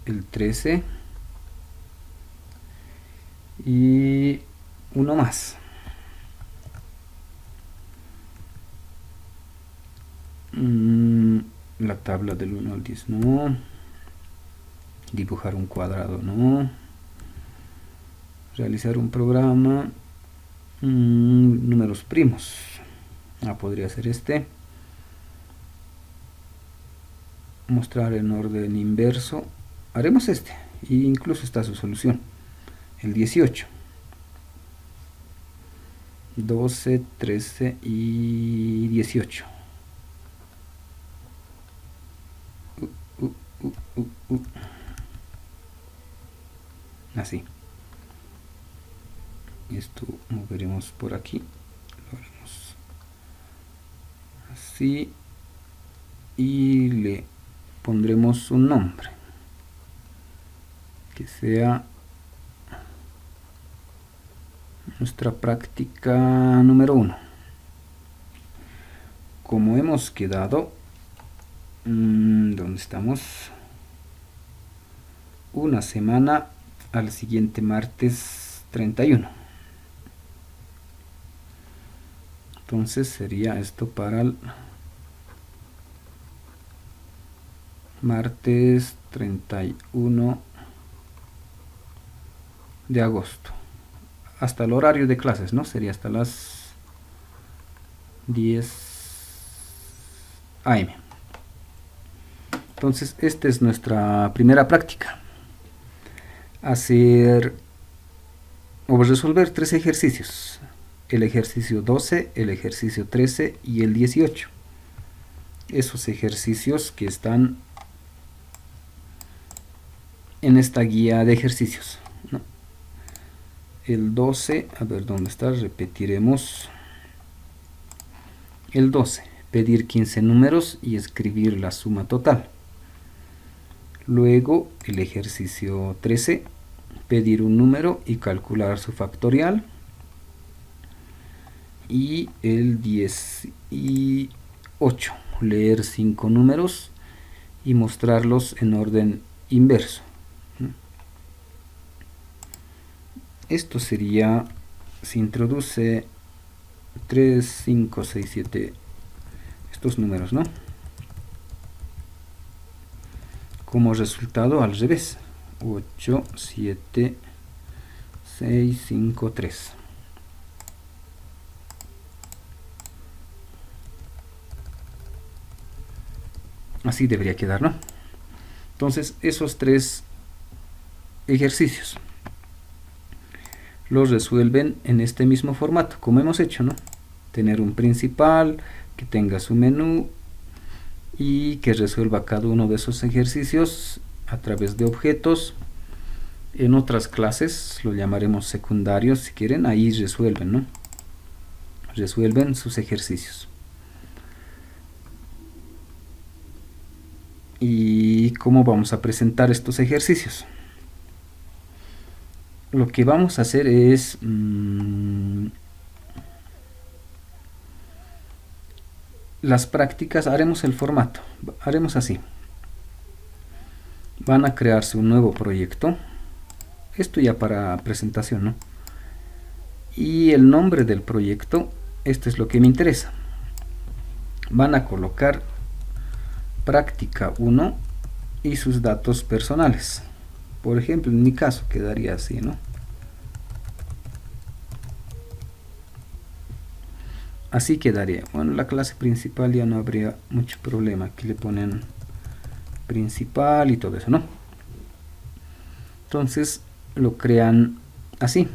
A: el 13 y uno más. La tabla del 1 al 10 no. Dibujar un cuadrado no. Realizar un programa. Números primos. Podría ser este. Mostrar en orden inverso. Haremos este. E incluso está su solución. El 18. 12, 13 y 18. Así. Esto moveremos por aquí. Lo haremos así. Y le pondremos un nombre. Que sea nuestra práctica número 1. Como hemos quedado, ¿dónde estamos? Una semana al siguiente martes 31. Entonces sería esto para el martes 31 de agosto. Hasta el horario de clases, ¿no? Sería hasta las 10 AM. Entonces, esta es nuestra primera práctica. Hacer o resolver 3 ejercicios. El ejercicio 12, el ejercicio 13 y el 18. Esos ejercicios que están en esta guía de ejercicios, ¿no? El 12, a ver dónde está, repetiremos. El 12, pedir 15 números y escribir la suma total. Luego el ejercicio 13, pedir un número y calcular su factorial. Y el 18, leer 5 números y mostrarlos en orden inverso. Esto sería, se introduce 3, 5, 6, 7, estos números, ¿no? Como resultado al revés, 8, 7, 6, 5, 3. Así debería quedar, ¿no? Entonces, esos 3 ejercicios los resuelven en este mismo formato, como hemos hecho, ¿no? Tener un principal, que tenga su menú y que resuelva cada uno de esos ejercicios a través de objetos. En otras clases lo llamaremos secundarios, si quieren, ahí resuelven, ¿no? Resuelven sus ejercicios. ¿Y cómo vamos a presentar estos ejercicios? Lo que vamos a hacer es las prácticas, haremos el formato, haremos así. Van a crearse un nuevo proyecto, esto ya para presentación, ¿no? Y el nombre del proyecto, esto es lo que me interesa. Van a colocar práctica 1 y sus datos personales. Por ejemplo, en mi caso quedaría así, ¿no? Así quedaría. Bueno, la clase principal ya no habría mucho problema. Aquí le ponen principal y todo eso, ¿no? Entonces lo crean así.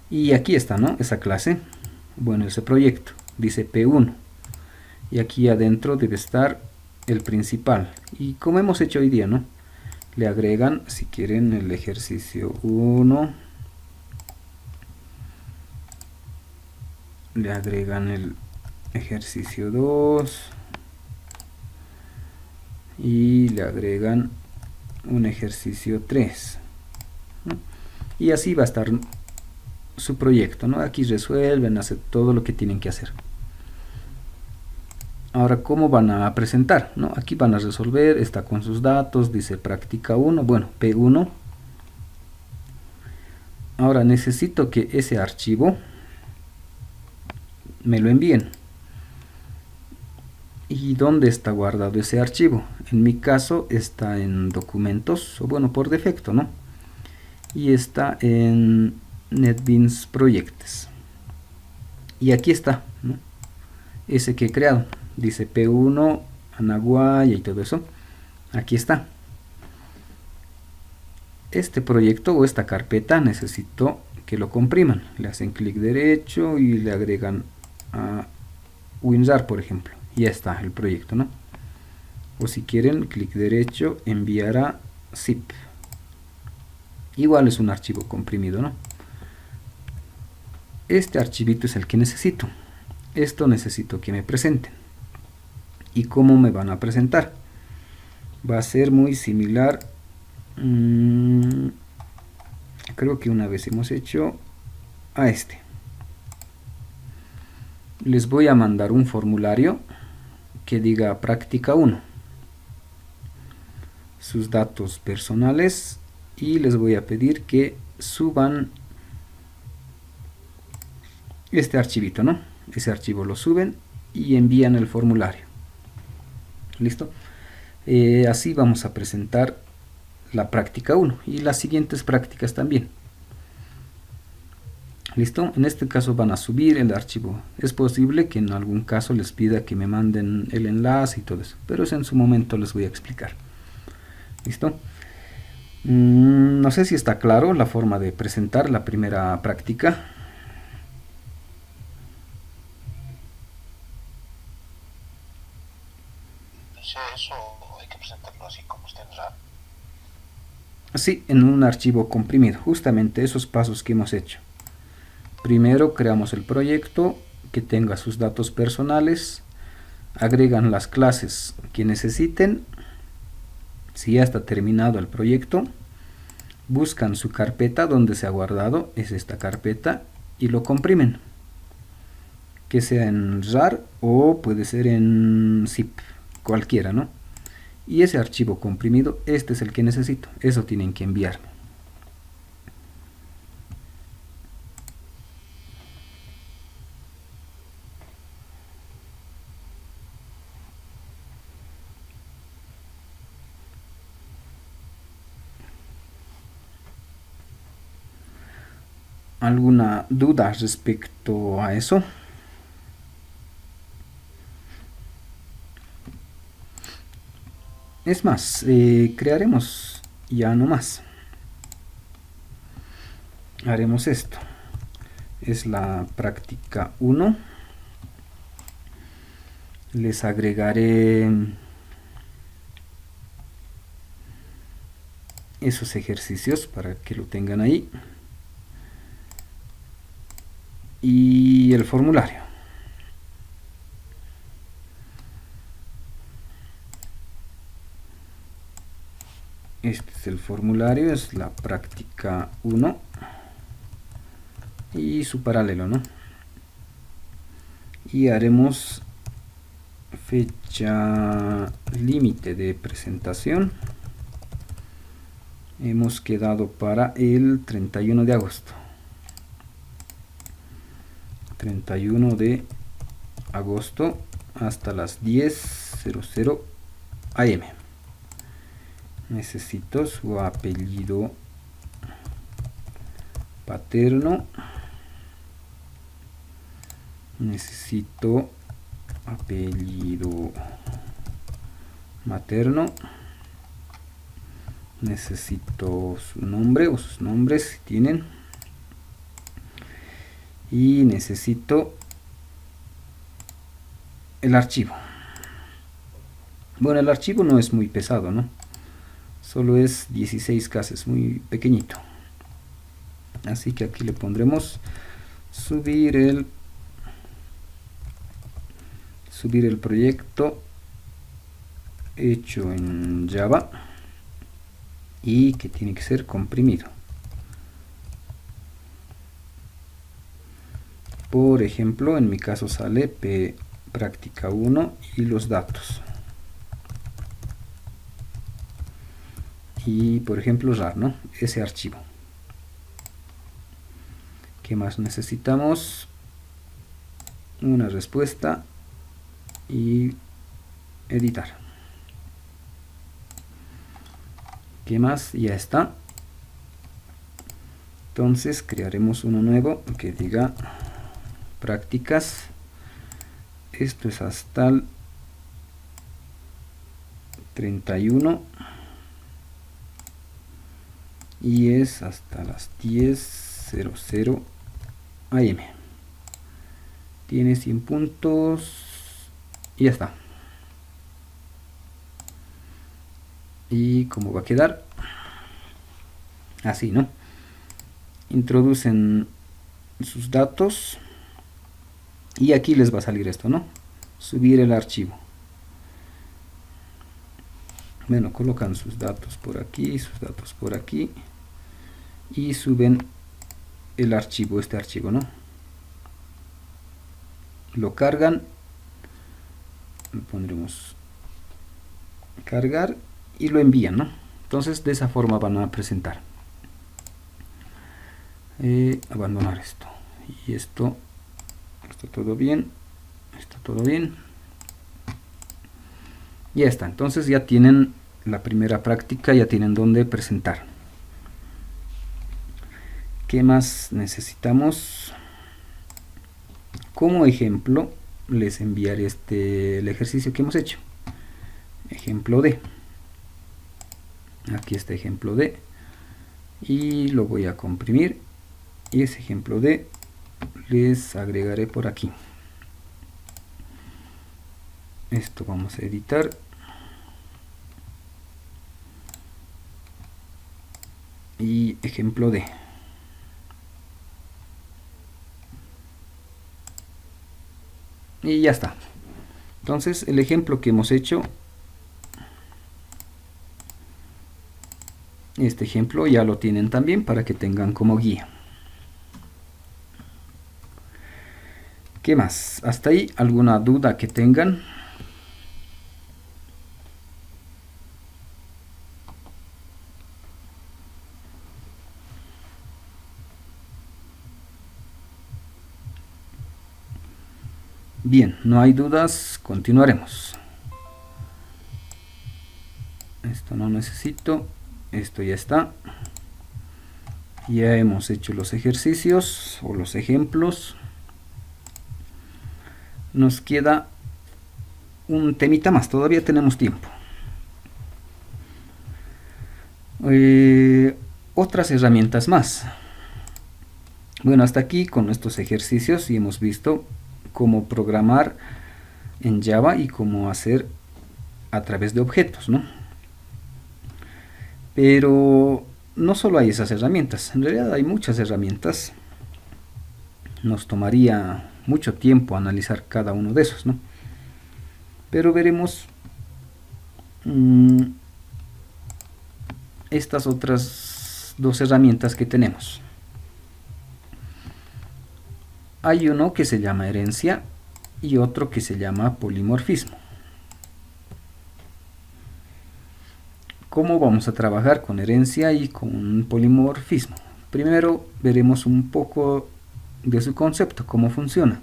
A: Y aquí está, ¿no? Esa clase. Bueno, ese proyecto. Dice P1. Y aquí adentro debe estar el principal. Y como hemos hecho hoy día, ¿no? Le agregan, si quieren, el ejercicio 1. Le agregan el ejercicio 2 y le agregan un ejercicio 3, ¿no? Y así va a estar su proyecto, ¿no? Aquí resuelven, hacen todo lo que tienen que hacer. Ahora, ¿cómo van a presentar? ¿No? Aquí van a resolver, está con sus datos, dice práctica 1, bueno, P1. Ahora necesito que ese archivo me lo envíen. ¿Y dónde está guardado ese archivo? En mi caso está en documentos, o bueno, por defecto, ¿no? Y está en NetBeans Projects. Y aquí está, ¿no? Ese que he creado. Dice P1, Anaguaya y todo eso. Aquí está. Este proyecto o esta carpeta necesito que lo compriman. Le hacen clic derecho y le agregan a WinRAR, por ejemplo. Y ya está el proyecto, ¿no? O si quieren, clic derecho, enviar a zip. Igual es un archivo comprimido, ¿no? Este archivito es el que necesito. Esto necesito que me presenten. ¿Y cómo me van a presentar? Va a ser muy similar. Creo que una vez hemos hecho a este. Les voy a mandar un formulario que diga práctica 1. Sus datos personales y les voy a pedir que suban este archivito, ¿no? Ese archivo lo suben y envían el formulario. ¿Listo? Así vamos a presentar la práctica 1 y las siguientes prácticas también. ¿Listo? En este caso van a subir el archivo. Es posible que en algún caso les pida que me manden el enlace y todo eso, pero eso en su momento les voy a explicar. ¿Listo? No sé si está claro la forma de presentar la primera práctica.
C: Eso hay que presentarlo así como está en RAR.
A: Sí, en un archivo comprimido, justamente esos pasos que hemos hecho. Primero creamos el proyecto que tenga sus datos personales, agregan las clases que necesiten. Si ya está terminado el proyecto, buscan su carpeta donde se ha guardado, es esta carpeta, y lo comprimen, que sea en RAR o puede ser en zip, cualquiera, ¿no? Y ese archivo comprimido, este es el que necesito, eso tienen que enviarme. ¿Alguna duda respecto a eso? Es más, crearemos ya nomás. Haremos esto. Es la práctica 1. Les agregaré esos ejercicios para que lo tengan ahí. Y el formulario. Este es el formulario, es la práctica 1 y su paralelo, ¿no? Y haremos fecha límite de presentación. Hemos quedado para el 31 de agosto. 31 de agosto hasta las 10:00 am. Necesito su apellido paterno. Necesito apellido materno. Necesito su nombre o sus nombres si tienen. Y necesito el archivo. Bueno, el archivo no es muy pesado, ¿no? Solo es 16K, es muy pequeñito. Así que aquí le pondremos subir el subir el proyecto hecho en Java y que tiene que ser comprimido. Por ejemplo, en mi caso sale P práctica 1 y los datos. Y por ejemplo RAR, ¿no? Ese archivo. ¿Qué más necesitamos? Una respuesta y editar. ¿Qué más? Ya está. Entonces crearemos uno nuevo que diga prácticas. Esto es hasta el 31 y es hasta las 10:00 am. Tiene 100 puntos y ya está. Y cómo va a quedar así, ¿no? Introducen sus datos y aquí les va a salir esto, ¿no? Subir el archivo. Bueno, colocan sus datos por aquí, sus datos por aquí y suben el archivo, este archivo, ¿no? Lo cargan, lo pondremos cargar y lo envían, ¿no? Entonces de esa forma van a presentar. Abandonar esto y esto todo bien, está todo bien. Ya está, entonces ya tienen la primera práctica, ya tienen donde presentar. ¿Qué más necesitamos? Como ejemplo les enviaré el ejercicio que hemos hecho. Ejemplo D. Aquí está ejemplo D y lo voy a comprimir y ese ejemplo D les agregaré por aquí. Esto vamos a editar y ejemplo D. Y ya está. Entonces el ejemplo que hemos hecho, este ejemplo ya lo tienen también para que tengan como guía. ¿Qué más? Hasta ahí, ¿alguna duda que tengan? Bien, no hay dudas, continuaremos. Esto no necesito, esto ya está. Ya hemos hecho los ejercicios o los ejemplos. Nos queda un temita más, todavía tenemos tiempo. Otras herramientas más. Bueno, hasta aquí con estos ejercicios y hemos visto cómo programar en Java y cómo hacer a través de objetos, ¿no? Pero no solo hay esas herramientas, en realidad hay muchas herramientas. Nos tomaría mucho tiempo analizar cada uno de esos, ¿no? Pero veremos estas otras dos herramientas que tenemos. Hay uno que se llama herencia y otro que se llama polimorfismo. ¿Cómo vamos a trabajar con herencia y con polimorfismo? Primero veremos un poco de su concepto, cómo funciona.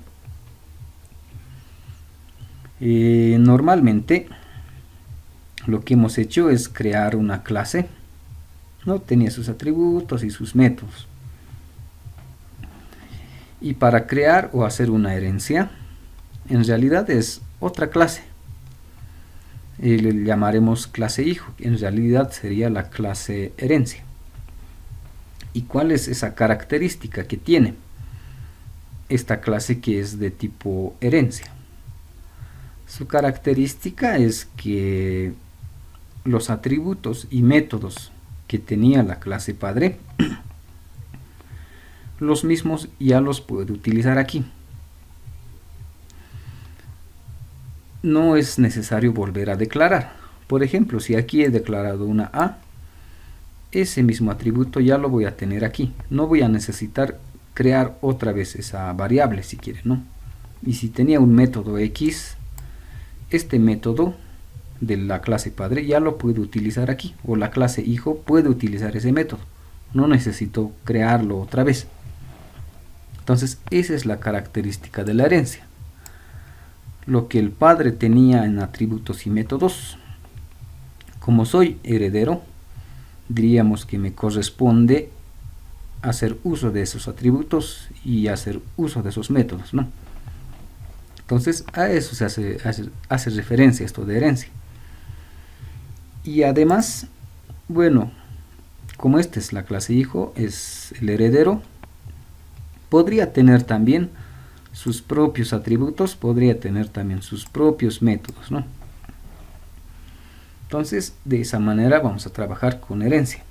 A: Normalmente lo que hemos hecho es crear una clase, ¿no? Tenía sus atributos y sus métodos. Y para crear o hacer una herencia, en realidad es otra clase. Le llamaremos clase hijo, en realidad sería la clase herencia. ¿Y cuál es esa característica que tiene esta clase que es de tipo herencia? Su característica es que los atributos y métodos que tenía la clase padre, los mismos ya los puede utilizar aquí. no es necesario volver a declarar. Por ejemplo, si aquí he declarado una A, ese mismo atributo ya lo voy a tener aquí. No voy a necesitar crear otra vez esa variable si quiere, ¿no? Y si tenía un método X, este método de la clase padre ya lo puedo utilizar aquí, o la clase hijo puede utilizar ese método. No necesito crearlo otra vez. Entonces, esa es la característica de la herencia. Lo que el padre tenía en atributos y métodos, como soy heredero, diríamos que me corresponde hacer uso de esos atributos y hacer uso de esos métodos, ¿no? Entonces, a eso se hace referencia esto de herencia. Y además, bueno, como esta es la clase hijo, es el heredero, podría tener también sus propios atributos, podría tener también sus propios métodos, ¿no? Entonces, de esa manera vamos a trabajar con herencia.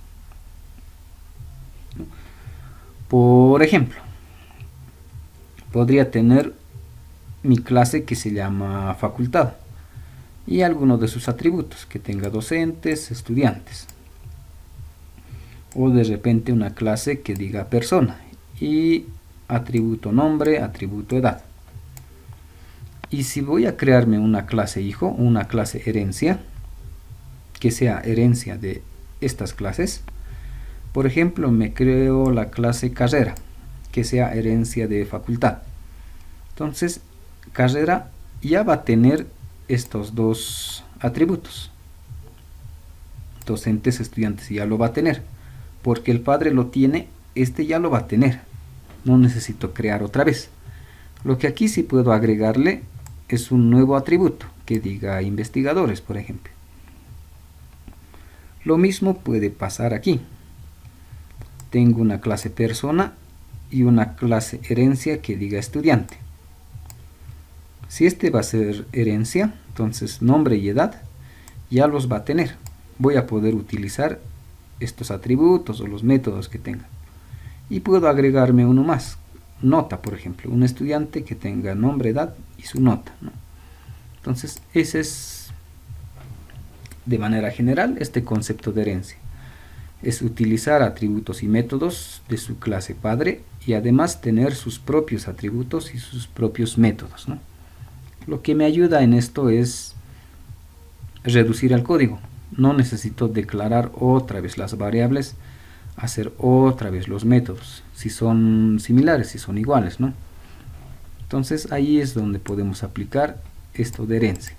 A: Por ejemplo, podría tener mi clase que se llama facultad y alguno de sus atributos, que tenga docentes, estudiantes. O de repente una clase que diga persona y atributo nombre, atributo edad. Y si voy a crearme una clase hijo, una clase herencia, que sea herencia de estas clases, por ejemplo, me creo la clase carrera, que sea herencia de facultad. Entonces, carrera ya va a tener estos dos atributos. Docentes, estudiantes, ya lo va a tener. Porque el padre lo tiene, este ya lo va a tener. No necesito crear otra vez. Lo que aquí sí puedo agregarle es un nuevo atributo, que diga investigadores, por ejemplo. Lo mismo puede pasar aquí. Tengo una clase persona y una clase herencia que diga estudiante. Si este va a ser herencia, entonces nombre y edad ya los va a tener. Voy a poder utilizar estos atributos o los métodos que tenga. Y puedo agregarme uno más. Nota, por ejemplo. Un estudiante que tenga nombre, edad y su nota, ¿no? Entonces, ese es, de manera general, este concepto de herencia. Es utilizar atributos y métodos de su clase padre y además tener sus propios atributos y sus propios métodos, ¿no? Lo que me ayuda en esto es reducir el código. No necesito declarar otra vez las variables, hacer otra vez los métodos, si son similares, si son iguales, ¿no? Entonces ahí es donde podemos aplicar esto de herencia.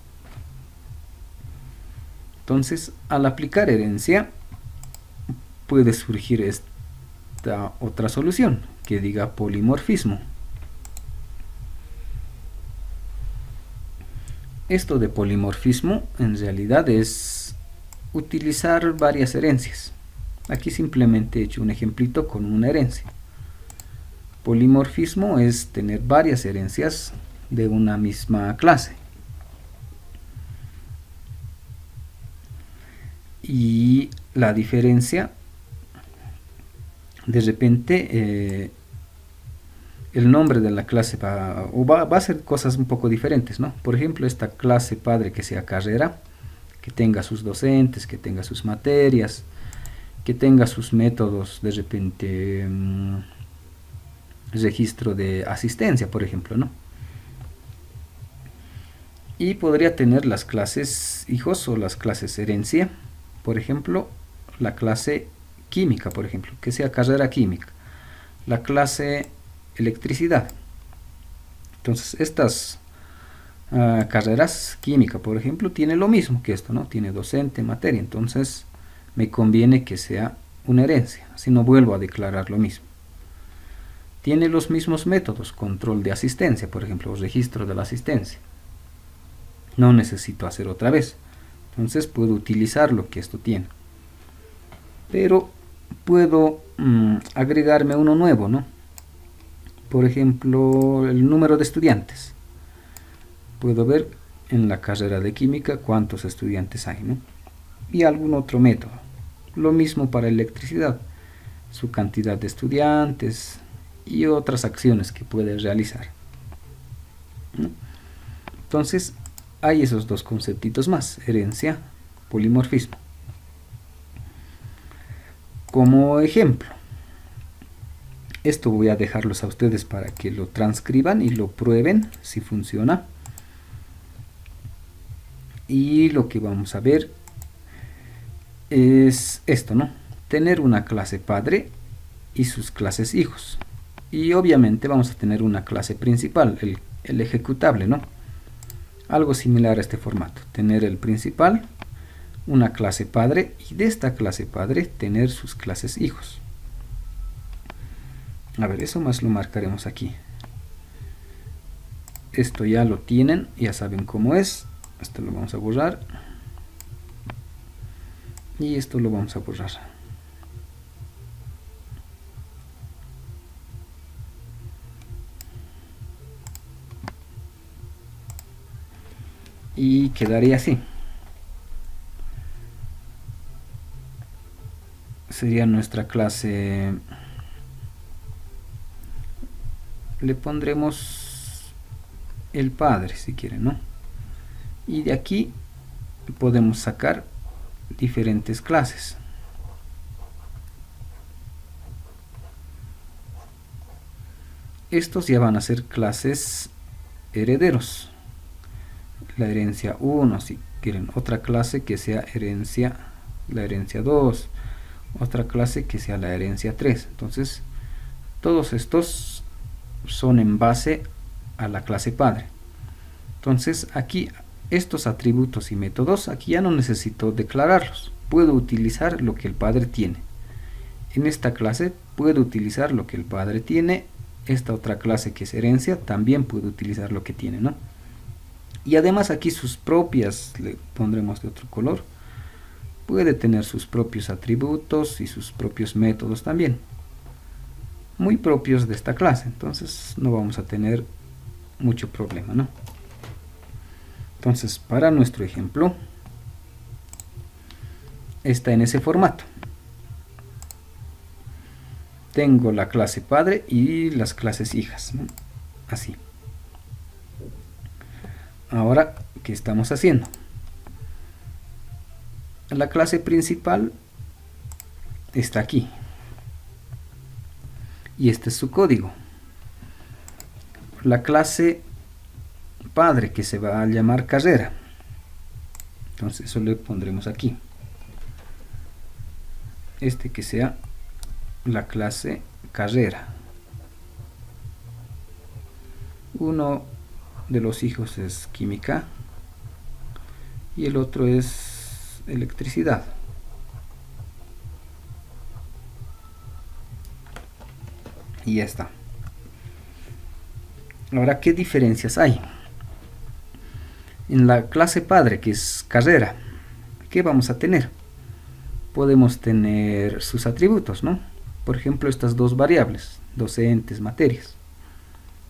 A: Entonces, al aplicar herencia, puede surgir esta otra solución, que diga polimorfismo. Esto de polimorfismo en realidad es utilizar varias herencias. Aquí simplemente he hecho un ejemplito con una herencia. Polimorfismo es tener varias herencias de una misma clase. Y la diferencia, de repente, el nombre de la clase va a ser cosas un poco diferentes, ¿no? Por ejemplo, esta clase padre que sea carrera, que tenga sus docentes, que tenga sus materias, que tenga sus métodos, de repente, registro de asistencia, por ejemplo, ¿no? Y podría tener las clases hijos o las clases herencia, por ejemplo, la clase química, por ejemplo, que sea carrera química, la clase electricidad. Entonces, estas carreras química, por ejemplo, tiene lo mismo que esto, ¿no? Tiene docente, materia, entonces me conviene que sea una herencia, así no vuelvo a declarar lo mismo. Tiene los mismos métodos, control de asistencia, por ejemplo, registro de la asistencia. No necesito hacer otra vez, entonces puedo utilizar lo que esto tiene. Pero puedo agregarme uno nuevo, ¿no? Por ejemplo, el número de estudiantes. Puedo ver en la carrera de química cuántos estudiantes hay, ¿no? Y algún otro método. Lo mismo para electricidad, su cantidad de estudiantes y otras acciones que puede realizar, ¿no? Entonces, hay esos dos conceptitos más, herencia, polimorfismo. Como ejemplo, esto voy a dejarlos a ustedes para que lo transcriban y lo prueben si funciona. Y lo que vamos a ver es esto, ¿no? Tener una clase padre y sus clases hijos. Y obviamente vamos a tener una clase principal, el ejecutable, ¿no? Algo similar a este formato. Tener el principal, una clase padre y de esta clase padre tener sus clases hijos. A ver, eso más lo marcaremos aquí. Esto ya lo tienen, ya saben cómo es. Esto lo vamos a borrar. Y esto lo vamos a borrar. Y quedaría así. Sería nuestra clase. Le pondremos el padre si quieren, ¿no? Y de aquí podemos sacar diferentes clases. Estos ya van a ser clases herederos. La herencia 1, si quieren otra clase que sea herencia, la herencia 2, otra clase que sea la herencia 3. Entonces, todos estos son en base a la clase padre. Entonces, aquí estos atributos y métodos, aquí ya no necesito declararlos. Puedo utilizar lo que el padre tiene. En esta clase puedo utilizar lo que el padre tiene. Esta otra clase que es herencia también puedo utilizar lo que tiene, ¿no? Y además aquí sus propias, le pondremos de otro color, puede tener sus propios atributos y sus propios métodos también, muy propios de esta clase. Entonces no vamos a tener mucho problema, ¿no? Entonces, para nuestro ejemplo, está en ese formato. Tengo la clase padre y las clases hijas, ¿no? Así. Ahora, ¿qué estamos haciendo? La clase principal está aquí. Y este es su código. La clase padre, que se va a llamar carrera. Entonces, eso le pondremos aquí. Este que sea la clase carrera. Uno de los hijos es química y el otro es electricidad. Y ya está. Ahora, ¿qué diferencias hay? En la clase padre, que es carrera, ¿qué vamos a tener? Podemos tener sus atributos, ¿no? Por ejemplo, estas dos variables, docentes, materias.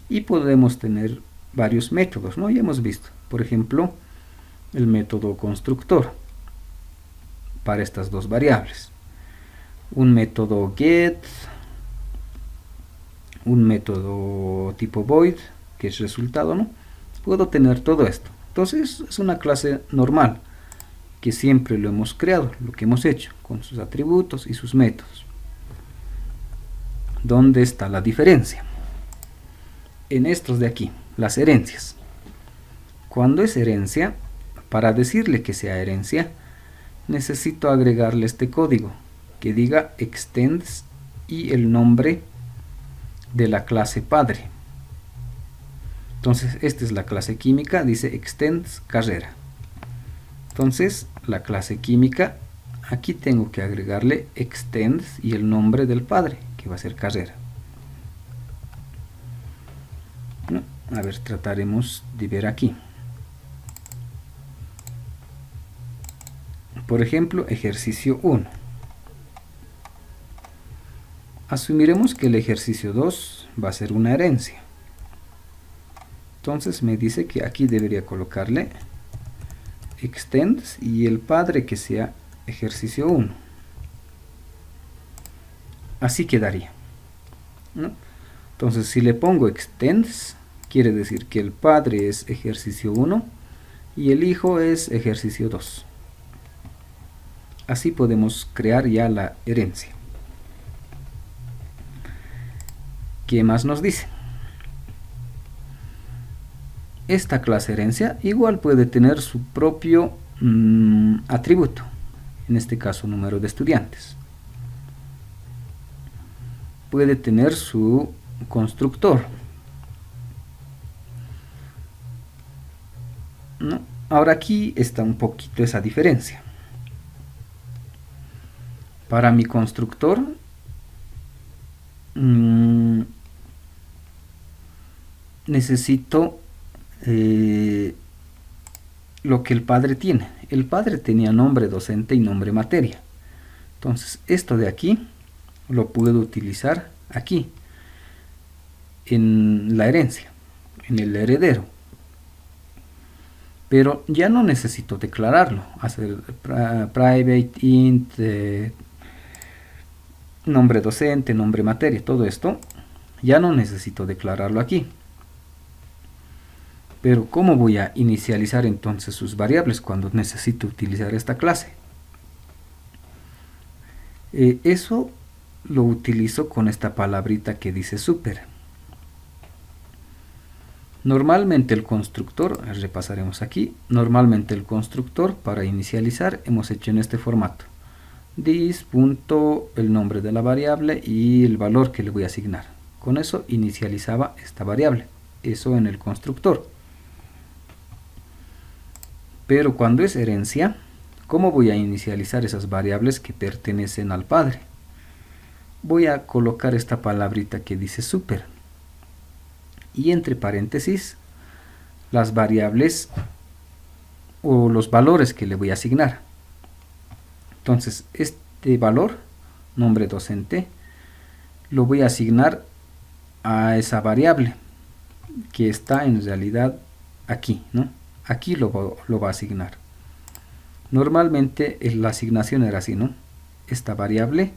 A: Y podemos tener varios métodos, ¿no? Ya hemos visto, por ejemplo, el método constructor para estas dos variables. Un método get, un método tipo void, que es resultado, ¿no? Puedo tener todo esto. Entonces es una clase normal, que siempre lo hemos creado, lo que hemos hecho, con sus atributos y sus métodos. ¿Dónde está la diferencia? En estos de aquí, las herencias. Cuando es herencia, para decirle que sea herencia, necesito agregarle este código, que diga extends y el nombre de la clase padre. Entonces, esta es la clase química, dice extends carrera. Entonces, la clase química, aquí tengo que agregarle extends y el nombre del padre, que va a ser carrera. A ver, trataremos de ver aquí. Por ejemplo, ejercicio 1. Asumiremos que el ejercicio 2 va a ser una herencia. Entonces me dice que aquí debería colocarle extends y el padre que sea ejercicio 1. Así quedaría, ¿no? Entonces si le pongo extends, quiere decir que el padre es ejercicio 1 y el hijo es ejercicio 2. Así podemos crear ya la herencia. ¿Qué más nos dice? Esta clase herencia igual puede tener su propio atributo, en este caso número de estudiantes. Puede tener su constructor, ¿no? Ahora aquí está un poquito esa diferencia. Para mi constructor necesito lo que el padre tiene. El padre tenía nombre docente y nombre materia. Entonces esto de aquí lo puedo utilizar aquí en la herencia, en el heredero. Pero ya no necesito declararlo, hacer private int, nombre docente, nombre materia, todo esto ya no necesito declararlo aquí. Pero ¿cómo voy a inicializar entonces sus variables cuando necesito utilizar esta clase? Eso lo utilizo con esta palabrita que dice super. Normalmente el constructor, repasaremos aquí, normalmente el constructor para inicializar hemos hecho en este formato. This punto, el nombre de la variable y el valor que le voy a asignar. Con eso inicializaba esta variable, eso en el constructor. Pero cuando es herencia, ¿cómo voy a inicializar esas variables que pertenecen al padre? Voy a colocar esta palabrita que dice super. Y entre paréntesis, las variables o los valores que le voy a asignar. Entonces, este valor, nombre docente, lo voy a asignar a esa variable que está en realidad aquí, ¿no? Aquí lo va a asignar. Normalmente la asignación era así, ¿no? Esta variable,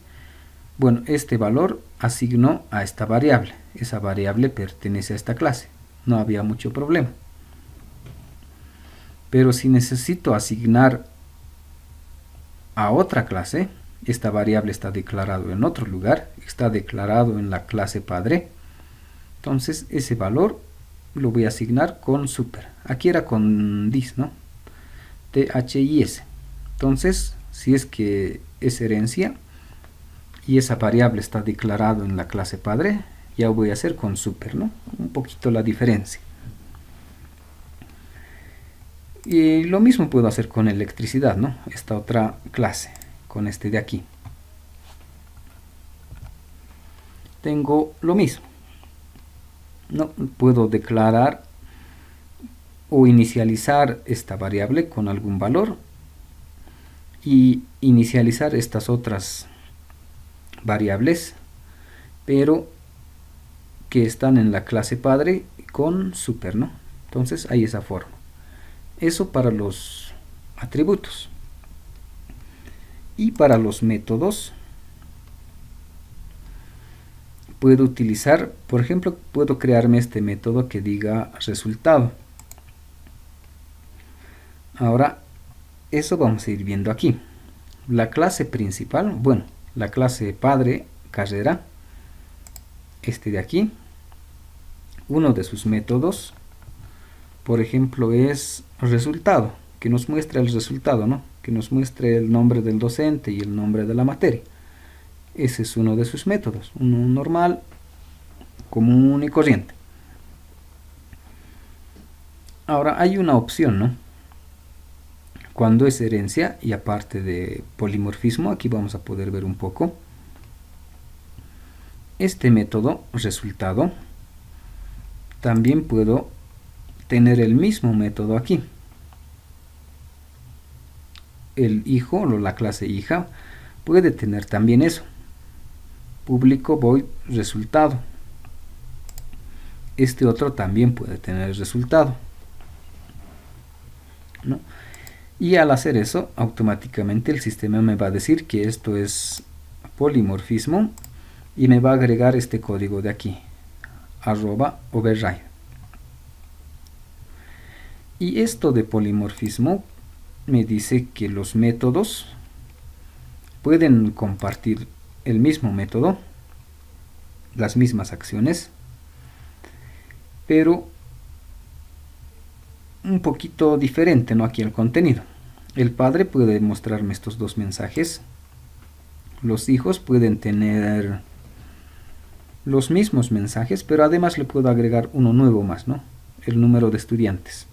A: bueno, este valor asignó a esta variable. Esa variable pertenece a esta clase. No había mucho problema. Pero si necesito asignar a otra clase, esta variable está declarado en otro lugar, está declarado en la clase padre. Entonces ese valor lo voy a asignar con super. Aquí era con this, ¿no? THIS. Entonces, si es que es herencia y esa variable está declarado en la clase padre, ya voy a hacer con super, ¿no? Un poquito la diferencia. Y lo mismo puedo hacer con electricidad, ¿no? Esta otra clase, con este de aquí. Tengo lo mismo. No puedo declarar o inicializar esta variable con algún valor y inicializar estas otras variables, pero que están en la clase padre con super, ¿no? Entonces hay esa forma. Eso para los atributos. Y para los métodos puedo utilizar, por ejemplo, puedo crearme este método que diga resultado. Ahora, eso vamos a ir viendo aquí. La clase principal, bueno, la clase padre, carrera, este de aquí, uno de sus métodos, por ejemplo, es resultado, que nos muestre el resultado, ¿no? Que nos muestre el nombre del docente y el nombre de la materia. Ese es uno de sus métodos, uno normal, común y corriente. Ahora hay una opción, ¿no? Cuando es herencia y aparte de polimorfismo, aquí vamos a poder ver un poco. Este método, resultado, también puedo tener el mismo método aquí. El hijo, o la clase hija, puede tener también eso. Público void resultado. Este otro también puede tener resultado, ¿no? Y al hacer eso, automáticamente el sistema me va a decir que esto es polimorfismo y me va a agregar este código de aquí, @override. Y esto de polimorfismo me dice que los métodos pueden compartir el mismo método, las mismas acciones, pero un poquito diferente, ¿no? Aquí el contenido. El padre puede mostrarme estos dos mensajes. Los hijos pueden tener los mismos mensajes, pero además le puedo agregar uno nuevo más, ¿no? El número de estudiantes.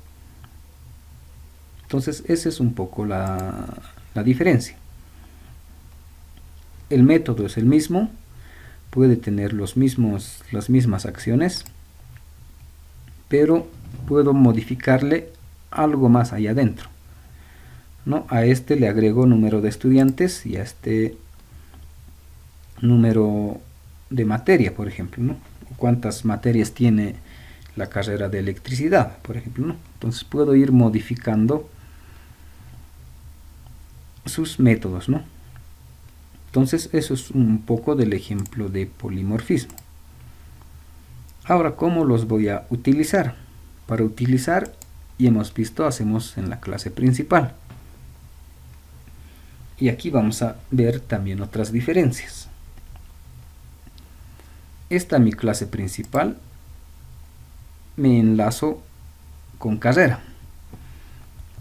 A: Entonces, esa es un poco la diferencia. El método es el mismo, puede tener las mismas acciones, pero puedo modificarle algo más allá adentro, ¿no? A este le agrego número de estudiantes y a este número de materia, por ejemplo, ¿no? Cuántas materias tiene la carrera de electricidad, por ejemplo, ¿no? Entonces puedo ir modificando sus métodos, ¿no? Entonces eso es un poco del ejemplo de polimorfismo. Ahora, ¿cómo los voy a utilizar? Para utilizar, y hemos visto, hacemos en la clase principal. Y aquí vamos a ver también otras diferencias. Esta mi clase principal, me enlazo con carrera.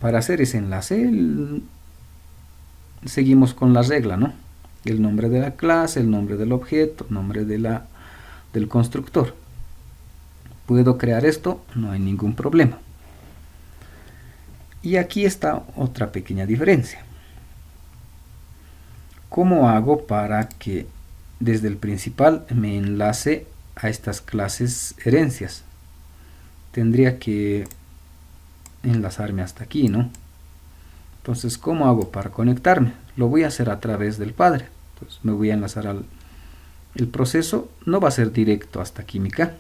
A: Para hacer ese enlace, seguimos con la regla, ¿no? El nombre de la clase, el nombre del objeto, nombre del constructor. ¿Puedo crear esto? No hay ningún problema. Y aquí está otra pequeña diferencia. ¿Cómo hago para que desde el principal me enlace a estas clases herencias? Tendría que enlazarme hasta aquí, ¿no? Entonces, ¿cómo hago para conectarme? Lo voy a hacer a través del padre. Entonces, me voy a enlazar el proceso. No va a ser directo hasta química.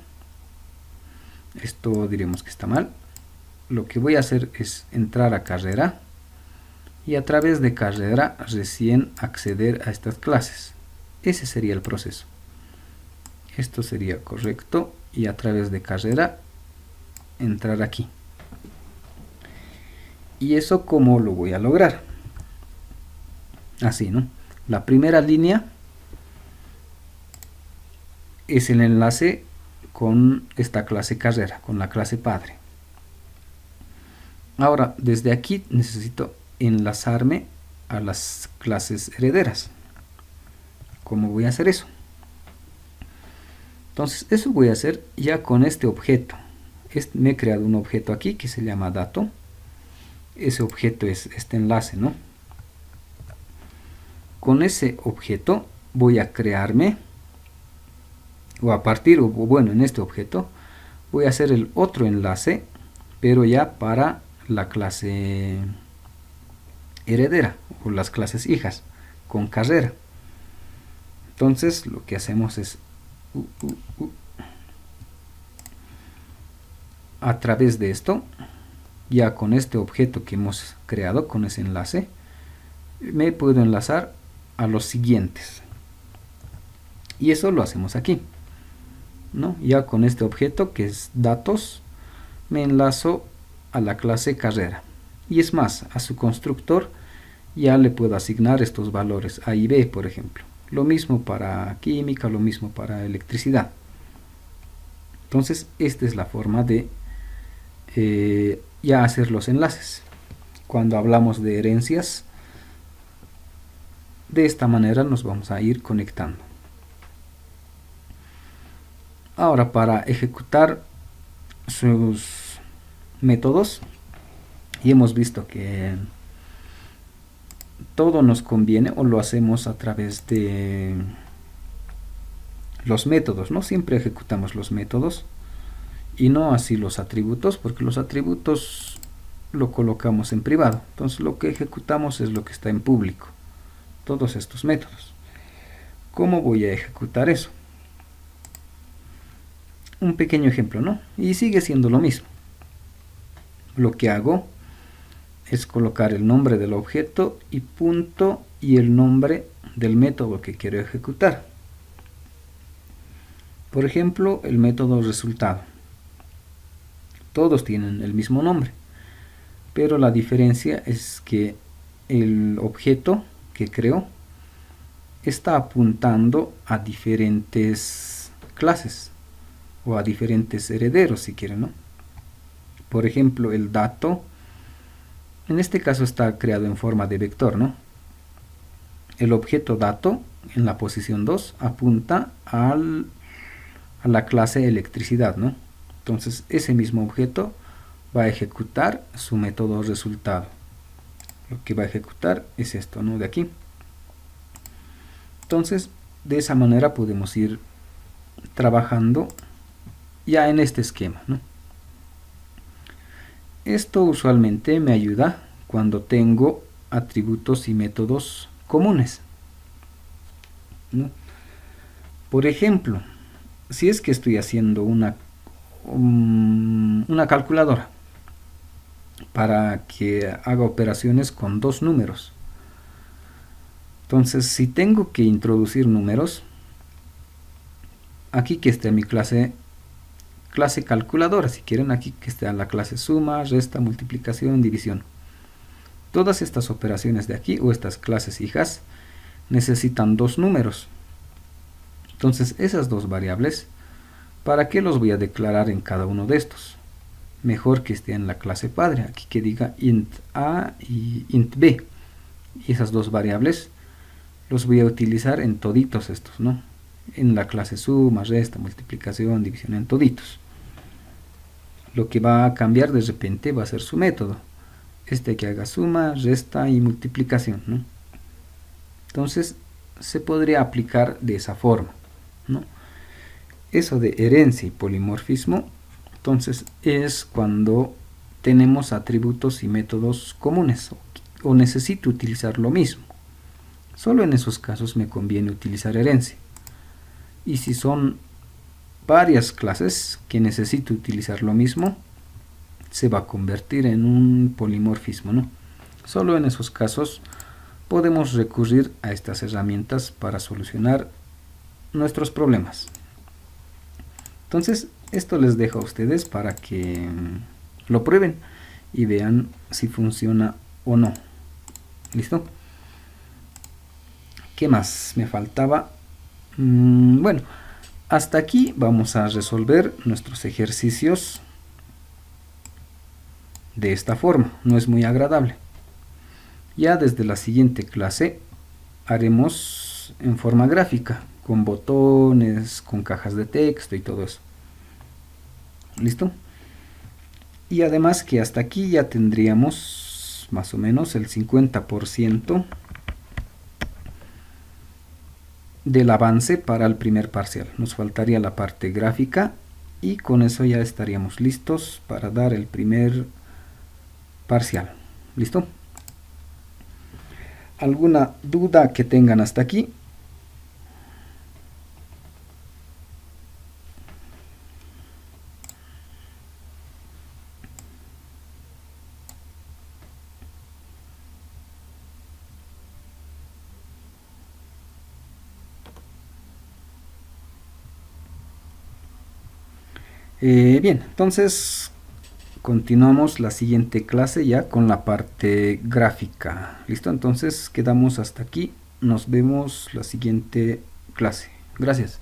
A: Esto diremos que está mal. Lo que voy a hacer es entrar a carrera y a través de carrera recién acceder a estas clases. Ese sería el proceso. Esto sería correcto y a través de carrera entrar aquí. ¿Y eso cómo lo voy a lograr? Así, ¿no? La primera línea es el enlace con esta clase carrera, con la clase padre. Ahora, desde aquí necesito enlazarme a las clases herederas. ¿Cómo voy a hacer eso? Entonces, eso voy a hacer ya con este objeto. Me he creado un objeto aquí que se llama dato. Ese objeto es este enlace, ¿no? Con ese objeto voy a crearme, en este objeto voy a hacer el otro enlace, pero ya para la clase heredera o las clases hijas con carrera. Entonces lo que hacemos es a través de esto, ya con este objeto que hemos creado, con ese enlace, me puedo enlazar a los siguientes. Y eso lo hacemos aquí, ¿no? Ya con este objeto que es datos, me enlazo a la clase carrera. Y es más, a su constructor ya le puedo asignar estos valores A y B, por ejemplo. Lo mismo para química, lo mismo para electricidad. Entonces, esta es la forma de ya hacer los enlaces. Cuando hablamos de herencias, de esta manera nos vamos a ir conectando. Ahora, para ejecutar sus métodos, y hemos visto que todo nos conviene o lo hacemos a través de los métodos, ¿no? Siempre ejecutamos los métodos y no así los atributos, porque los atributos lo colocamos en privado. Entonces lo que ejecutamos es lo que está en público, todos estos métodos. ¿Cómo voy a ejecutar eso? Un pequeño ejemplo, ¿no? Y sigue siendo lo mismo. Lo que hago es colocar el nombre del objeto y punto y el nombre del método que quiero ejecutar. Por ejemplo, el método resultado. Todos tienen el mismo nombre. pero la diferencia es que el objeto que creo está apuntando a diferentes clases o a diferentes herederos, si quieren, ¿no? Por ejemplo, el dato, en este caso está creado en forma de vector, ¿no? El objeto dato en la posición 2 apunta a la clase electricidad, ¿no? Entonces ese mismo objeto va a ejecutar su método resultado. Lo que va a ejecutar es esto, ¿no? De aquí. Entonces de esa manera podemos ir trabajando ya en este esquema, ¿no? Esto usualmente me ayuda cuando tengo atributos y métodos comunes, ¿no? Por ejemplo, si es que estoy haciendo una calculadora para que haga operaciones con dos números, entonces si tengo que introducir números, aquí que esté mi clase calculadora, si quieren, aquí que esté la clase suma, resta, multiplicación, división. Todas estas operaciones de aquí o estas clases hijas necesitan dos números. Entonces esas dos variables, ¿para qué los voy a declarar en cada uno de estos? Mejor que esté en la clase padre, aquí que diga int a y int b. Y esas dos variables los voy a utilizar en toditos estos, ¿no? En la clase suma, resta, multiplicación, división, en toditos. Lo que va a cambiar de repente va a ser su método. Este que haga suma, resta y multiplicación, ¿no? Entonces se podría aplicar de esa forma, ¿no? Eso de herencia y polimorfismo, entonces es cuando tenemos atributos y métodos comunes o necesito utilizar lo mismo. Solo en esos casos me conviene utilizar herencia. Y si son varias clases que necesito utilizar lo mismo, se va a convertir en un polimorfismo, ¿no? Solo en esos casos podemos recurrir a estas herramientas para solucionar nuestros problemas. Entonces, esto les dejo a ustedes para que lo prueben y vean si funciona o no. ¿Listo? ¿Qué más me faltaba? Bueno, hasta aquí vamos a resolver nuestros ejercicios de esta forma. No es muy agradable. Ya desde la siguiente clase haremos en forma gráfica, con botones, con cajas de texto y todo eso. ¿Listo? Y además que hasta aquí ya tendríamos más o menos el 50% del avance para el primer parcial. Nos faltaría la parte gráfica y con eso ya estaríamos listos para dar el primer parcial. ¿Listo? ¿Alguna duda que tengan hasta aquí? Bien, entonces continuamos la siguiente clase ya con la parte gráfica. ¿Listo? Entonces quedamos hasta aquí. Nos vemos la siguiente clase. Gracias.